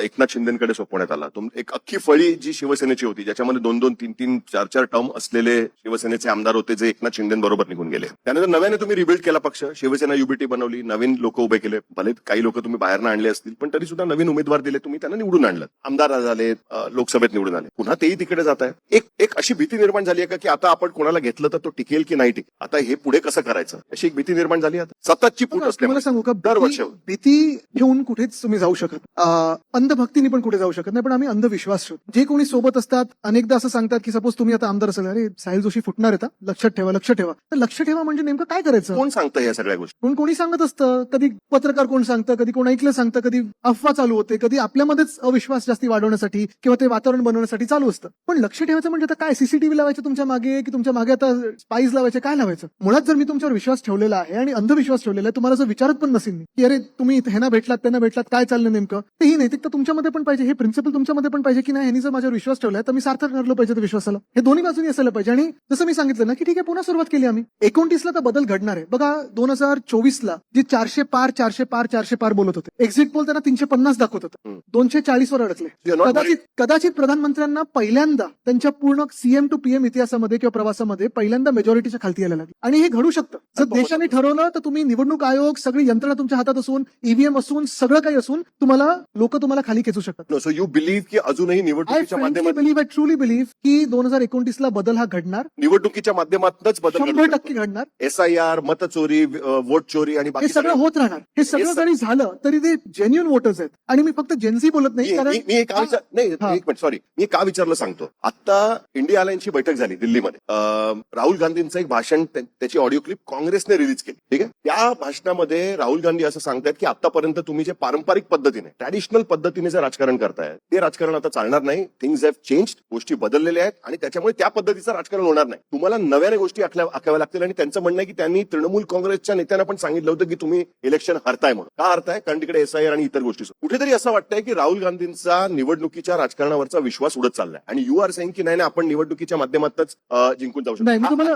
एकनाथ शिंदेकडे सोपवण्यात आला. एक अख्खी फळी जी शिवसेनेची होती, ज्याच्यामध्ये 2-2, 3-3, 4-4 टर्म असलेले शिवसेनेचे आमदार होते, जे एकनाथ शिंदेबरोबर निघून गेले. त्यानंतर नव्याने तुम्ही रिबिल्ड केला पक्ष, शिवसेना युबीटी बनवली, नवीन लोक उभे केले. भले काही लोक तुम्ही बाहेरनं आणले असतील, पण तरी सुद्धा नवीन उमेदवार दिले, तुम्ही त्यांना निवडून आणलं, आमदार झाले, लोकसभेत निवडून आले. पुन्हा तेही तिकडे जात आहे. एक अशी भीती निर्माण झाली आहे का की आता आपण कोणाला घेतलं तर तो टिकेल की नाही टिकेल? आता हे पुढे कसं करायचं अशी एक भीती निर्माण झाली आता सततची फूट तुम्हाला असल्यामुळे सांगू का दरवर्षी. भीती घेऊन कुठेच तुम्ही जाऊ शकत अंधभक्तीने पण कुठे जाऊ शकत नाही, पण आम्ही अंधविश्वास ठेवतो. जे कोणी सोबत असतात अनेकदा असं सांगतात की सपोज तुम्ही आता आमदार असेल, अरे साहिल जोशी फुटणार आहेत, लक्षात ठेवा लक्षात ठेवा. तर लक्ष ठेवा म्हणजे नेमकं काय करायचं? कोण सांगतं या सगळ्या गोष्टी? कोणी सांगत असतं, कधी पत्रकार कोण सांगतं, कधी कोण ऐकलं सांगतं, कधी अफवा चालू होते, कधी आपल्यामध्येच अविश्वास जास्ती वाढवण्यासाठी किंवा ते वातावरण बनवण्यासाठी चालू असतं. पण लक्ष ठेवायचं म्हणजे आता काय सीसीटीव्ही लावायचं तुमच्या मागे, की तुमच्या मागे आता स्पाईज लावायचे, काय लावायचं? मुळात जर मी तुमच्यावर विश्वास ठेवलेला आहे आणि अंधविश्वास ठेवलेला आहे, तुम्हाला जर विचारत पण नसेल मी की अरे तुम्ही ह्यांना भेटलात त्यांना भेटलात, काय चाललं नेमकं, ते ही नैतिकता तुमच्यामध्ये पण पाहिजे, हे प्रिन्सिपल तुमच्यामध्ये पण पाहिजे की नाही, ह्यांनी जर माझ्यावर विश्वास ठेवलाय तर मी सार्थक ठरलं पाहिजे त्या विश्वासाला. हे दोन्ही बाजूनी असायला पाहिजे. आणि जसं मी सांगितलं ना की ठीक आहे, पुन्हा सुरुवात केली आम्ही. 29ला तर बदल घडणार आहे. बघा 2024ला जे 400 पार बोलत होते, एक्झिट पोल त्यांना 350 दाखवत होतं, 240 वर अडकले. You are not कदाचित प्रधानमंत्र्यांना पहिल्यांदा त्यांच्या पूर्ण सीएम टू पीएम इतिहासामध्ये किंवा प्रवासामध्ये पहिल्यांदा मेजॉरिटीच्या खालती यायला लागली. आणि हे घडू शकतं जर देशाने ठरवलं तर. तुम्ही निवडणूक आयोग सगळी यंत्रणा तुमच्या हातात असून, ईव्हीएम असून, सगळं काही असून लोक तुम्हाला खाली खेचू शकतात. सो यू बिलीव्ह की अजूनही निवडणुकीच्या माध्यमातून आय ट्रुली बिलीव्ह की 2029ला बदल हा घडणार, निवडणुकीच्या माध्यमातूनच बदल 100% घडणार. SIR, मतचोरी, वोट चोरी आणि हे बाकी सगळं होत राहणार. हे सगळं जरी झालं तरी ते जेन्युन वोटर्स आहेत. आणि मी फक्त जेन्झी बोलत नाही, कारण मी एक का विचार नाही एक मिनिट सॉरी मी का विचारलं सांगतो. आता इंडिया अलायन्सची बैठक झाली दिल्लीमध्ये. राहुल गांधींचं एक भाषण, त्याची ऑडिओ क्लिप काँग्रेसने रिलीज केली. ठीक आहे. त्या भाषणामध्ये राहुल गांधी असं सांगतात की आतापर्यंत तुम्ही जे पारंपरिक पद्धतीने ट्रॅडिशनल पद्धतीने जे राजकारण करताय ते राजकारण आता चालणार नाही. थिंग्स हॅव चेंज, गोष्टी बदललेल्या आहेत आणि त्याच्यामुळे त्या पद्धतीचं राजकारण होणार नाही. तुम्हाला नव्याने गोष्टी आखाव्या लागतील. आणि त्यांचं म्हणणं आहे की त्यांनी तृणमूल काँग्रेसच्या नेत्यांना पण सांगितलं होतं की तुम्ही इलेक्शन हरताय म्हणून. का हरताय? कारण तिकडे SIR आणि इतर गोष्टी. कुठेतरी असं वाटतंय की राहुल गांधींचा निवडणुकीच्या राजकारणावरचा विश्वास उडत चाललाय आणि यू आर सेइंग की नाही आपण निवडणुकीच्या माध्यमातूनच जिंकून जाऊ नाही. मी तुम्हाला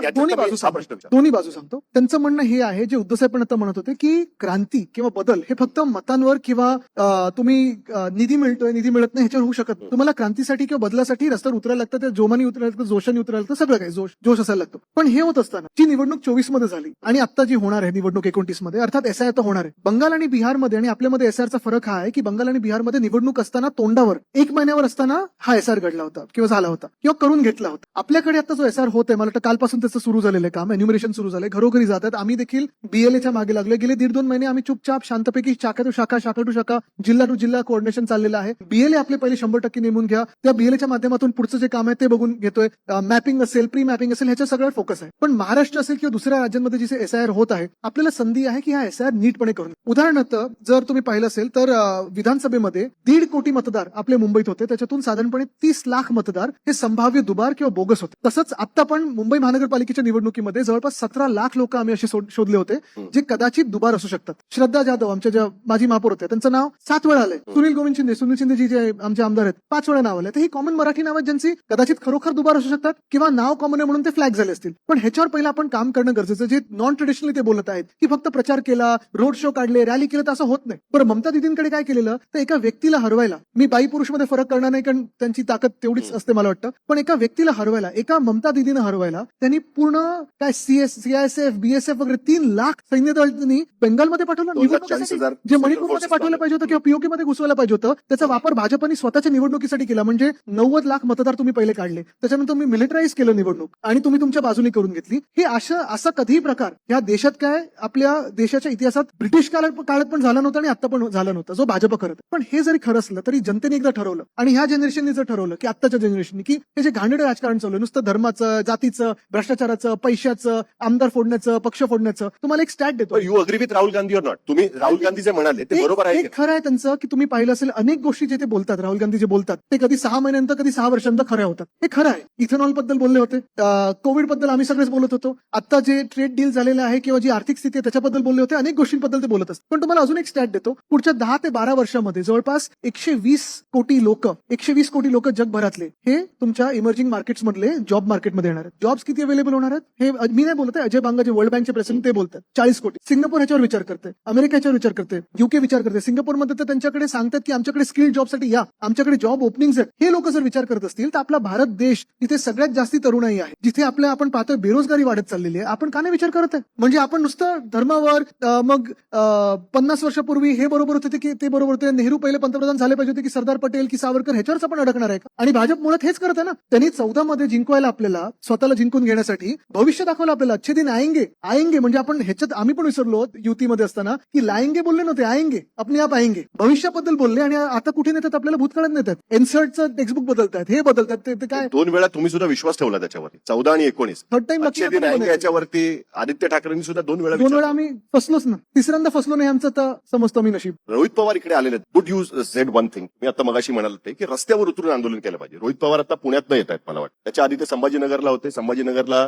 शकतो. दोन्ही बाजू सांगतो. त्यांचं म्हणणं हे आहे, जे उद्धव साहेब पण आता म्हणत होते की क्रांती किंवा बदल हे फक्त मतांवर किंवा तुम्ही निधी मिळतोय निधी मिळत नाही ह्याच्यावर होऊ शकत नाही. तुम्हाला क्रांतीसाठी किंवा बदलासाठी रस्त्यावर उतरायला लागतं, त्या जोमाने उतरायला लागतं, जोशाने उतरायला लागतं, सगळं काही जोश असायला लागतो. पण हे होत असताना जी निवडणूक 24 मध्ये झाली आणि आता जी होणार आहे निवडणूक 29 मध्ये, अर्थात SIR तर होणार आहे. बंगाल आणि बिहारमध्ये आणि आपल्यामध्ये SIRचा फरक हा आहे की बंगाल आणि बिहारमध्ये निवडणूक असताना तोंडावर 1 महिन्यावर असताना हा SIR घडला होता किंवा झाला होता किंवा करून घेतला होता. आपल्याकडे आता जो SIR होत आहे, मला वाटतं कालपासून त्याचं सुरू झालेलं काम, एन्युमरेशन सुरू झालंय, घरोघरी जातात. आम्ही देखील BLAच्या मागे लागले. गेले 1.5-2 महिने आम्ही चुपचाप शांतपैकी शाखा टू शाखा, जिल्हा टू जिल्हा कोऑर्डिनेशन चाललेलं आहे. BLA आपले पहिले 100% नेमून घ्या. त्या BLAच्या माध्यमातून पुढचं जे काम आहे ते बघून घेतोय. मॅपिंग असेल, प्री मॅपिंग असेल, ह्याच्या सगळ्यावर फोकस आहे. पण महाराष्ट्र असेल किंवा दुसऱ्या राज्यांमध्ये जिथे SIR होत आहे, आपल्याला संधी आहे की हा SIR नीटपणे करून. उदाहरणार्थ जर तुम्ही पाहिलं असेल तर विधानसभेमध्ये 1.5 कोटी मतदार आपले मुंबईत होते. त्याच्यातून साधारणपणे 30 लाख मतदार हे संभाव्य दुबार किंवा बोगस होते. तसंच आता पण मुंबई महानगरपालिकेच्या निवडणुकीमध्ये जवळपास 17 लाख लोक आम्ही असे शोधले होते जे कदाचित दुबार असू शकतात. श्रद्धा जाधव आमच्या ज्या माजी महापौर होत्या, त्यांचं नाव 7 वेळा आलंय. सुनील शिंदे जी जे आमचे आमदार आहेत 5 वेळा नाव आलंय. तर ही कॉमन मराठी नाव आहेत ज्यांची कदाचित खरोखर दुबार असू शकतात किंवा नाव कॉमन आहे म्हणून ते फ्लॅग झाले असतील. पण ह्याच्यावर पहिला आपण काम करणं गरजेचं. जे नॉन ट्रेडिशनली ते बोलत आहेत की फक्त प्रचार केला, रोड शो काढले, रॅली केलं, तर असं होत नाही. बरं, ममता दिदींकडे काय केलेलं, तर एका व्यक्तीला हरवायला, मी बाई पुरुष मध्ये फरक करणार नाही कारण त्यांची ताकद तेवढीच असते मला वाटतं, पण एका व्यक्तीला हरवायला, एका ममता दिदीनं हरवायला त्यांनी पूर्ण काय CISF BSF वगैरे 3 लाख सैन्य दल त्यांनी बेंगालमध्ये पाठवलं. जे मणिपूरमध्ये पाठवलं पाहिजे होतं किंवा POK मध्ये घुसवायला पाहिजे होतं, त्याचा वापर भाजपने स्वतःच्या निवडणुकीसाठी केला. म्हणजे 90 लाख मतदार तुम्ही पहिले काढले, त्याच्यानंतर तुम्ही मिलिटराईज केलं निवडणूक आणि तुम्ही तुमच्या बाजूने करून घेतली. हे असा कधीही प्रकार या देशात काय आपल्या देशाच्या इतिहासात ब्रिटिश काळात पण झाला नव्हता आणि आता पण झाला नव्हता, जो भाजप करत. पण हे जरी खरं असलं तरी जनतेने एकदा ठरवलं आणि ह्या जनरेशनने जर ठरवलं की आत्ताच्या जनरेशनने की हे जे घाणेरडं राजकारण चालू आहे, नुसतं धर्माचं, जातीचं, भ्रष्टाचाराचं, पैशाचं, आमदार फोडण्याचं, पक्ष फोडण्याचं, तुम्हाला एक स्टॅट देतो. You agree with Rahul Gandhi or not? तुम्ही राहुल गांधी जे म्हणाले ते बरोबर आहे. खरं आहे त्यांचं की तुम्ही पाहिलं असेल अनेक गोष्टी जे ते बोलतात, राहुल गांधी जे बोलतात ते कधी 6 महिन्यानंतर कधी 6 वर्षांनंतर खऱ्या होतात. हे खरं आहे. इथेनॉल बद्दल बोलले होते, कोविड बद्दल आम्ही सगळेच बोलत होतो, आता जे ट्रेड डील झालेलं आहे किंवा जी आर्थिक स्थिती आहे त्याच्याबद्दल बोलले होते, अनेक गोष्टींबद्दल ते बोलत असतात. पण तुम्हाला अजून एक स्टॅट देतो, पुढच्या 10 ते 12 वर्षामध्ये जवळपास 120 कोटी लोक जगभरातले हे तुमच्या इमर्जिंग मार्केट्स मधले जॉब मार्केटमध्ये येणार आहेत. जॉब्स किती अवेलेबल होणार आहेत हे मी नाही बोलत आहे, अजय बांगा जे वर्ल्ड बँकचे प्रेसिडेंट ते बोलतात. 40 कोटी. सिंगापूर ह्याच्यावर विचार करते, अमेरिका ह्याच्यावर विचार करते, UK विचार करते. सिंगापूरमध्ये तर त्यांच्याकडे सांगतात की आमच्याकडे स्किल जॉबसाठी या, आमच्याकडे जॉब ओपनिंग्स आहेत. हे लोक जर विचार करत असतील तर आपला भारत देश जिथे सगळ्यात जास्ती तरुणाई आहे, जिथे आपण पाहतोय बेरोजगारी वाढत चाललेली आहे, आपण का नाही विचार करत आहे? म्हणजे आपण नुसतं धर्मावर मग 50 वर्षापूर्वी हे बरोबर होते की ते बरोबर होते, नेहरू पहिले पंतप्रधान झाले पाहिजे होते की सरदार पटेल की सावरकर, ह्याच्यावरच आपण अडकणार आहे का? आणि भाजप मुळात हेच करत आहे ना. त्यांनी 14 मध्ये जिंकवायला आपल्याला स्वतःला जिंकून घेण्यासाठी भविष्य दाखवलं आपल्याला. अच्छे दिन आएंगे आएंगे म्हणजे आपण ह्याच्यात आम्ही पण विसरलो आहोत युतीमध्ये असताना की लाएंगे बोलले नव्हते, आएंगे अपने आप आएंगे, भविष्याबद्दल बोलले आणि आता कुठे नेतात आपल्याला भूतकाळात नेतात. एनसर्टचं टेक्स्टबुक बदलतात, हे बदलतात, ते काय 2 वेळा तुम्ही सुद्धा विश्वास ठेवला त्याच्यावरती, 14 आणि 19. थर्ड टाइम आजच्या दिन आहे याच्यावरती आदित्य ठाकरेंनी सुद्धा 2 वेळा 2 वेळा विचारलं. आम्ही फसलोच ना, तिसऱ्यांदा फसलो नाही आमचं तर समजतो मी नशीब. रोहित पवार इकडे आलेले आहेत. Good you said one thing. मी आता मगाशी म्हणाल ते की रस्त्यावर उतरून आंदोलन केलं पाहिजे. रोहित पवार आता पुण्यात न येत आहेत मला वाटतं. त्याच्या आधी ते संभाजीनगरला होते. संभाजीनगरला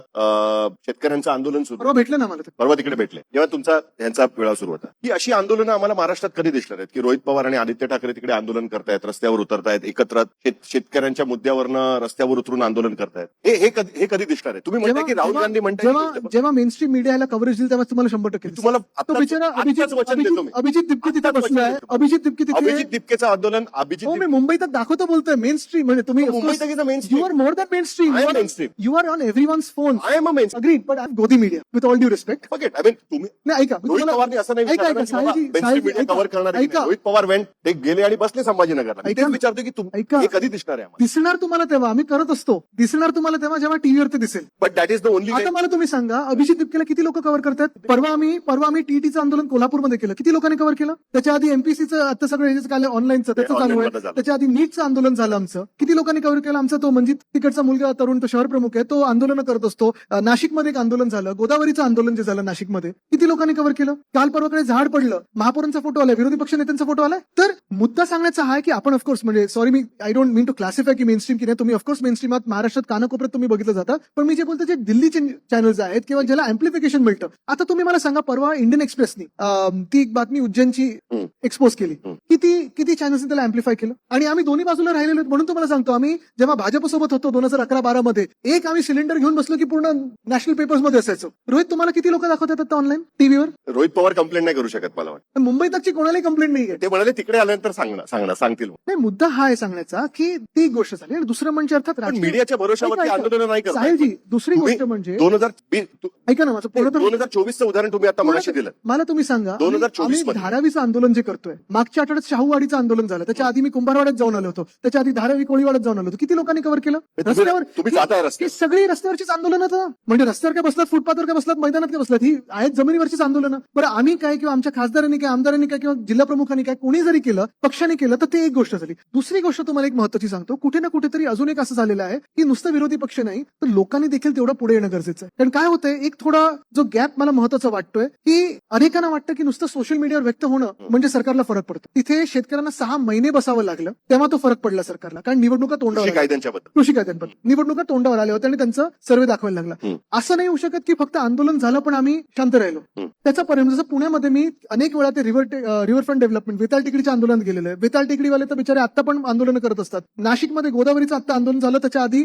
शेतकऱ्यांचं आंदोलन सुरू परवा भेटले ना मला ते. परवा तिकडे भेटले जेव्हा तुमचा ह्यांचा वेळा सुरू होता. ही अशी आंदोलनं आम्हाला महाराष्ट्रात कधी दिसणार आहेत की रोहित पवार आणि आदित्य ठाकरे तिकडे आंदोलन करतायत, रस्त्यावर उतरतायत, एकत्र शेतकऱ्यांच्या मुद्द्यावरनं रस्त्यावर उतरून आंदोलन करतायत. हे कधी दिसणार आहे? तुम्ही म्हणताय की राहुल गांधी म्हणताय जेव्हा मेन स्ट्रीम मीडियाला कव्हरेज दिली तेव्हा तुम्हाला 100% तुम्हाला तो बिचारा आत्ताच वचन देतो मी. अभिजित दिपके तिथे आत्ताच वचन बसलाय. देतो. अभिजित दिपके तिथे अभिजित दिपकेचं आंदोलन हो मी मुंबईत दाखवतो बोलतोय मेन स्ट्रीम म्हणजे तुम्ही मुंबईत main you are more than mainstream, I am mainstream. You are on everyone's phone. I am a man agreed but Godi media with all due respect. Forget. I mean तुम्ही नाही ऐका मी रोहित तुम्हाला- पवारने असं नाही ऐका, विचारलं ऐका, की बाबा साहेबजी, mainstream media ऐका, cover करणार आहे की ऐका. नाही. रोहित पवार ते गेले आणि बसले संभाजीनगरला. मी ऐका. तेच विचारतो की ऐका. हे कधी दिसणार आहे आम्हाला? दिसणार तुम्हाला तेव्हा आम्ही करत असतो, दिसणार तुम्हाला तेव्हा जेव्हा टीव्हीवर ते दिसेल. But that is the only आता मला तुम्ही सांगा अभिजित दिपकेला किती लोक कव्हर करतात? परवा आम्ही टीटीचं आंदोलन कोल्हापूरमध्ये केलं, किती लोकांनी कव्हर केलं? त्याच्या आधी एमपीसीचं आता सगळं हे जे काय ऑनलाईनचं त्याचं online चालू आहे, मध्ये झालं. त्याच्या आधी नीटचं आंदोलन झालं आमचं, किती लोकांनी कव्हर केलं? आमचा तो म्हणजे तिकडचा मुलगा तरुण तो शहर प्रमुख आहे, तो आंदोलन करत असतो. नाशिकमध्ये एक आंदोलन झालं, गोदावरीचं आंदोलन जे झालं नाशिकमध्ये, किती लोकांनी कव्हर केलं? काल परवाकडे झाड पडलं, महापौरांचा फोटो आलाय, विरोधी पक्ष नेत्यांचा फोटो आलाय. तर मुद्दा सांगण्याचा हा आहे की आपण ऑफकोर्स म्हणजे सॉरी मी I don't mean to classify की मेन स्ट्रीम की नाही, तुम्ही ऑफकोर्स मेन स्ट्रीम आहात, महाराष्ट्रात कानाकोपऱ्यात तुम्ही बघितलं जातं. पण मी जे बोलतो जे दिल्लीचे चॅनल्स आहेत किंवा ज्याला अँप्लिफिकेशन मिळतं. आता तुम्ही मला सांगा परवा इंडियन एक्सप्रेसनी ती एक बातमी उज्जैनची एक्सपोज केली, किती चॅनल्सनी त्याला अँप्लिफाय केलं आणि आम्ही दोन्ही बाजूला राहिलेलो. म्हणून तुम्हाला सांगतो आम्ही जेव्हा भाजपसोबत होतो 2011-12 मध्ये एक आम्ही सिलेंडर घेऊन बसलो की पूर्ण नॅशनल पेपर्स मध्ये असायचो. रोहित तुम्हाला किती लोक दाखवतात आता ऑनलाईन टीव्हीवर? रोहित पवार कंप्लेंट नाही करू शकत मला वाटतं. मुंबई तकची कोणालाही कंप्लेंट नाही आहे. ते म्हणाले तिकडे आल्यानंतर सांगतील. नाही मुद्दा हा आहे सांगण्याचा की ती एक गोष्ट झाली आणि दुसरं म्हणजे अर्थात पण राजकीय- मीडियाच्या भरोशावरती ऐका, आंदोलन नाही करत. साहेबजी दुसरी गोष्ट म्हणजे 2020 ऐका ना माझं पूर्ण तर 2024चं उदाहरण तुम्ही आता मगाशी दिलं. मला तुम्ही सांगा 2024 आम्ही मध्ये. धारावीचं आंदोलन जे करतोय, मागच्या आठवड्यात शाहूवाडीचं आंदोलन झालं, त्याच्या आधी मी कुंभारवाड्यात जाऊन आलो होतो, त्याच्या आधी धारावी कोळीवाड्यात जाऊन आलो होतो. किती लोकांनी कव्हर केलं? रस्त्यावर तुम्ही जाताय रस्त्यावर. ही सगळी रस्त्यावरचीच आंदोलन होतं. म्हणजे रस्त्यावर काय बसलात, फुटपाथवर काय बसलात, मैदानात काय बसलात, ही आहेत जमिनीवरचीच आंदोलनं. बरं आम्ही काय किंवा आमच्या खासदारांनी काय, आमदारांनी काय किंवा जिल्हा प्रमुखांनी काय, कोणी जरी केलं, पक्षाने केलं तर ते एक गोष्ट झाली. दुसरी गोष्ट तुम्हाला एक महत्त्वाची सांगतो, कुठे ना कुठेतरी अजून एक असं झालेलं आहे की नुसतं विरोधी पक्ष नाही तर लोकांनी देखील तेवढं पुढे येणं गरजेचं आहे. कारण काय होतंय, एक थोडा जो गॅप मला महत्त्वाचा वाटतोय की अनेकांना वाटतं की नुसतं सोशल मीडियावर व्यक्त होणं म्हणजे सरकारला फरक पडतो. तिथे शेतकऱ्यांना 6 महिने बसावं लागलं तेव्हा तो फरक पडला सरकारला, कारण निवडणुका तोंडावर कृषी आल्या. कायद्यांच्या बद्दल कृषी कायद्यांबद्दल निवडणुका तोंडावर आल्या होत्या आणि त्यांचा सर्व्हे दाखवायला लागला. असं नाही होऊ शकत की फक्त आंदोलन झालं पण आम्ही शांत राहिलो. त्याचा परिणाम जसं पुण्यामध्ये मी अनेक वेळा ते रिव्हरफ्रंट डेव्हलपमेंट वेताळ टेकडीच्या आंदोलनात गेलेलं आहे. वेताळ टेकडीवाले तर बिचारे आता पण आंदोलन करत असतात. नाशिकमध्ये गोदावरीचं आता आंदोलन झालं, त्याच्या आधी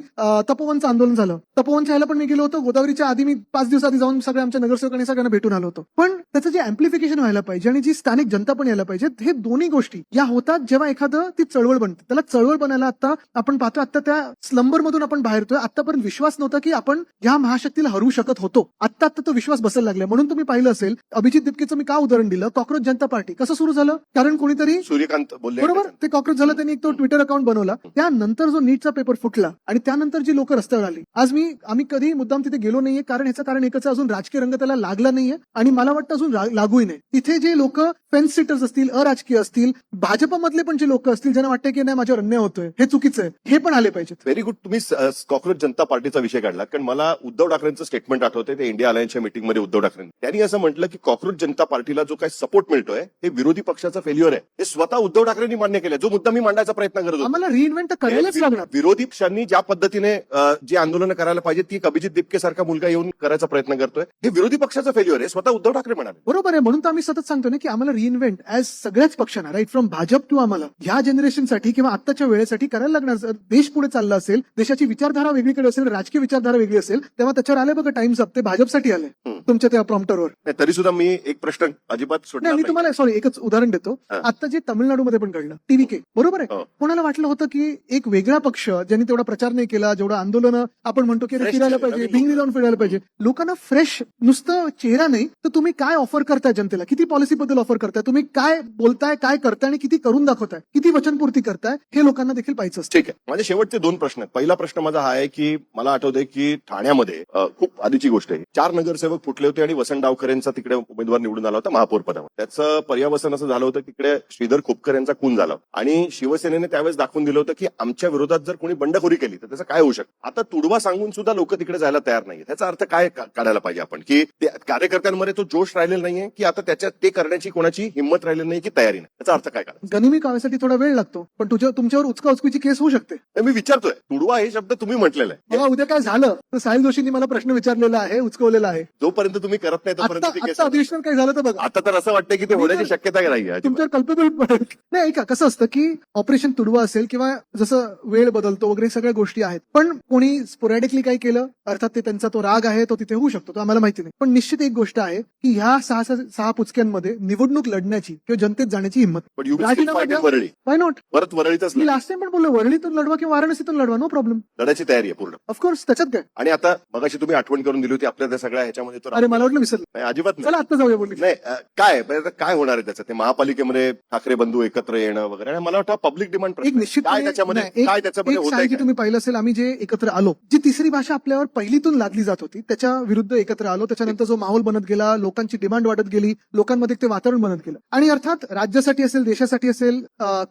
तपोवनचं आंदोलन झालं. तपोवनच्या ह्याला पण मी गेलो होतो. गोदावरीच्या आधी मी 5 दिवस आधी जाऊन सगळ्या आमच्या नगरसेवकांनी सगळ्यांना भेटून आलो होतो. पण त्याचं जे अँप्लिफिकेशन व्हायला पाहिजे आणि जी स्थानिक जनता पण यायला पाहिजे, हे दोन्ही गोष्टी या होतात जेव्हा एखादं ती चळवळ बनते. त्याला चळवळ बनायला आता आपण पाहतो, आता त्या स्लंबर मधून आपण बाहेर येतोय. आतापर्यंत विश्वास नव्हता की आपण या महाशक्तीला हरू शकत होतो. आता तो विश्वास बसायला लागला. म्हणून तुम्ही पाहिलं असेल अभिजित दिपकेचं मी का उदाहरण दिलं, कॉक्रोच जनता पार्टी कसं सुरू झालं, कारण कोणीतरी सूर्यकांत बोलले बरोबर ते कॉक्रोच झालं, त्यांनी एक तो ट्विटर अकाउंट बनवला. त्यानंतर जो नीटचा पेपर फुटला आणि त्यानंतर जी लोक रस्त्यावर आली. आज आम्ही कधी मुद्दाम तिथे गेलो नाहीये, कारण ह्याचं कारण एकच आहे, अजून राजकीय रंग त्याला लागला नाहीये आणि मला वाटतं अजून लागूही नाही. तिथे जे लोक फेन्स सिटर्स असतील, अराजकीय असतील, भाजपमधले पण जे लोक असतील ज्यांना वाटतं की नाही माझ्यावर अन्याय होतोय, हे चुकीचं आहे, हे पण आले पाहिजेत. Very good. तुम्ही कॉक्रोच जनता पार्टीचा विषय काढला, कारण मला उद्धव ठाकरेंचं स्टेटमेंट आठवतंय. ते इंडिया अलायन्सच्या मीटिंगमध्ये उद्धव ठाकरे त्यांनी असं म्हटलं की कॉक्रोच जनता पार्टीला जो काही सपोर्ट मिळतोय हे विरोधी पक्षाचा फेल्युअर आहे. हे स्वतः उद्धव ठाकरेंनी मान्य केलं, जो मुद्दा मी मांडायचा प्रयत्न करत होतो. आम्हाला रिइन्व्हेंट तर करायलाच लागणार. विरोधी पक्षांनी ज्या पद्धतीने जी आंदोलनं करायला पाहिजे ती अभिजित दिपके सारखा मुलगा येऊन करायचा प्रयत्न करतोय, हे विरोधी पक्षाचं फेल्युअर आहे, स्वतः उद्धव ठाकरे म्हणाले. बरोबर आहे. म्हणून तर आम्ही सतत सांगतो ना की आम्हाला रिइन्व्हेंट ऍज सगळ्याच पक्षांना, राईट फ्रॉम भाजप टू आम्हाला ह्या जनरेशनसाठी किंवा आत्ताच्या वेळेसाठी करायला लागणार. जर देश पुढे चालला असेल, देशाची विचारधारा वेगळीकडे असेल, राजकीय विचारधारा वेगळी असेल, तेव्हा त्याच्यावर आले बघा टाइम्स अप, ते भाजपसाठी आले तुमच्या त्या प्रॉम्प्टरवर. तरी सुद्धा मी एक प्रश्न अजिबात सोडणार मी नाही. तुम्हाला सॉरी एकच उदाहरण देतो. आता जे तामिळनाडूमध्ये पण घडलं टीव्हीके, बरोबर आहे. कोणाला वाटलं होतं की एक वेगळा पक्ष ज्यांनी तेवढा प्रचार नाही केला, जेवढा आंदोलन आपण म्हणतो की फिरायला पाहिजे, भिंगरी जाऊन फिरायला पाहिजे, लोकांना फ्रेश नुसतं चेहरा नाही तर तुम्ही काय ऑफर करताय जनतेला, किती पॉलिसी बद्दल ऑफर करताय. करताय, तुम्ही काय बोलताय, काय करताय आणि किती करून दाखवताय, किती वचनपूर्ती करताय, हे लोकांना देखील पाहिजे असतं. ठीक आहे. माझे शेवटचे 2 प्रश्न आहेत. पहिला प्रश्न माझा हा आहे की मला आठवतंय की ठाण्यामध्ये खूप आधीची गोष्ट आहे, 4 नगरसेवक फुटले होते आणि वसंत डावखरेंचा तिकडे उमेदवार निवडून आला होता महापौर पदावर. त्याचं पर्यावसन असं झालं होतं की तिकडे श्रीधर खोपकर यांचा खून झाला आणि शिवसेनेने त्यावेळेस दाखवून दिलं होतं की आमच्या विरोधात जर कोणी बंडखोरी केली तर त्याचं काय होऊ शकतं. आता तुडवा सांगून सुद्धा लोक तिकडे जायला तयार नाहीये. त्याचा अर्थ काय काढायला पाहिजे आपण, की कार्यकर्त्यांमध्ये तो जोश राहिलेला नाहीये, की आता त्याच्यात ते करण्याची कोणाची हिंमत राहिलेली नाही, की तयारी नाही. त्याचा अर्थ काय काढायचा. गनिमी कामासाठी थोडा वेळ लागतो, पण तुमच्यावर उचकाउचकीची केस होऊ शकते. मी विचारतोय, तुडवा हे शब्द तुम्ही म्हटलेला आहे. मला उद्या काय झालं तर साहिल जोशींनी मला प्रश्न विचारलेला आहे, उचकवलेला आहे. जोपर्यंत तुम्ही करत नाही तोपर्यंत ती केस आता अधिवेशन काय झालं तर बघा, आता तर असं वाटतं की ते होण्याची शक्यता नाही आहे. तुमच्यावर कल्पेबल पडेल. नाही ऐका, कसं असतं की ऑपरेशन तुडवा असेल किंवा जसं वेळ बदलतो वगैरे सगळ्या गोष्टी आहेत, पण कोणी स्पोरॅडिकली काय केलं, अर्थात ते त्यांचा तो राग आहे तो तिथे होऊ शकतो, तो आम्हाला माहिती नाही. पण निश्चित एक गोष्ट आहे की ह्या 6 पुचक्यांमध्ये निवडणूक लढण्याची किंवा जनतेत जाण्याची हिंमत. पण यू राजीनामा द्या. Worli why not? परत वरळीतच मी लास्ट टाइम पण बोललो, वरळीतून लढवा किंवा वाराणसीतून लढवा, नो प्रॉब्लेम. लढायची तयारी आहे पूर्ण. ऑफकोर्स, त्याच्यात काय. आणि आता मगाशी तुम्ही आठवण करून दिली होती आपल्या त्या सगळ्या ह्याच्यामध्ये तर अरे मला वाटलं विसरलं. नाही, अजिबात नाही. चला आता जाऊया बोलली. नाही काय म्हणजे आता काय होणार आहे त्याचं, ते महापालिकेमध्ये ठाकरे बंधू एकत्र येणं वगैरे. आणि मला वाटतं पब्लिक डिमांड एक निश्चित काय त्याच्यामध्ये काय त्याच्यामध्ये होत की तुम्ही पाहिलं असेल, आम्ही जे एकत्र आलो, जी तिसरी भाषा आपल्यावर पहिलीतून लादली जात होती त्याच्या विरुद्ध एकत्र आलो. त्याच्यानंतर जो माहोल बनत गेला, लोकांची डिमांड वाढत गेली, लोकांमध्ये ते वातावरण बनत गेलं. आणि अर्थात राज्यासाठी असेल, देशासाठी असेल,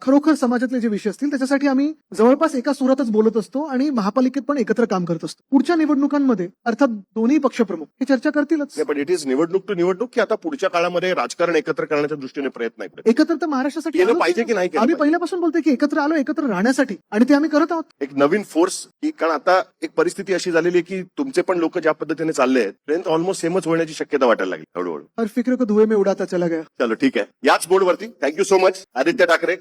खरोखर समाजातले जे विषय असतील त्याच्यासाठी आम्ही जवळपास एका सुरातच बोलत असतो आणि महापालिकेत पण एकत्र काम करत असतो. पुढच्या निवडणुकांमध्ये अर्थात दोन्ही पक्षप्रमुख हे चर्चा करतीलच. पण इट इज निवडणूक टू निवडणूक, की आता पुढच्या काळामध्ये राजकारण एकत्र करण्याच्या दृष्टीने प्रयत्न आहे. एकत्र तर महाराष्ट्रासाठी केलं आलोच पाहिजे आहे. की नाही केलं आम्ही पाहिजे? पहिल्यापासून बोलतोय की एकत्र आलो एकत्र राहण्यासाठी, आणि ते आम्ही करत आहोत. एक नवीन फोर्स, की कारण आता एक परिस्थिती अशी झालेली आहे की तुमचे पण लोक ज्या पद्धतीने चालले आहेत, ट्रेन ऑलमोस्ट सेमच होण्याची शक्यता वाटायला लागली हळूहळू. हर फिक्र को धुए में उडाता चला गया. चलो ठीक आहे, याच बोर्डवरती thank you so much Aditya Thackeray.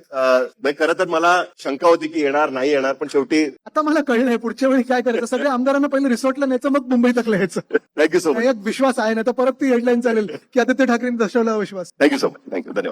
खरं तर मला शंका होती की येणार नाही येणार, पण शेवटी आता मला कळलंय पुढच्या वेळी काय करायचं. सगळ्या आमदारांना पहिलं रिसॉर्टला न्यायचं, मग मुंबईत यायचं. Thank you so much. एक विश्वास आहे ना, तर परत ती हेडलाईन चालेल की आदित्य ठाकरेंनी दर्शवला विश्वास. Thank you so much. थँक्यू, धन्यवाद.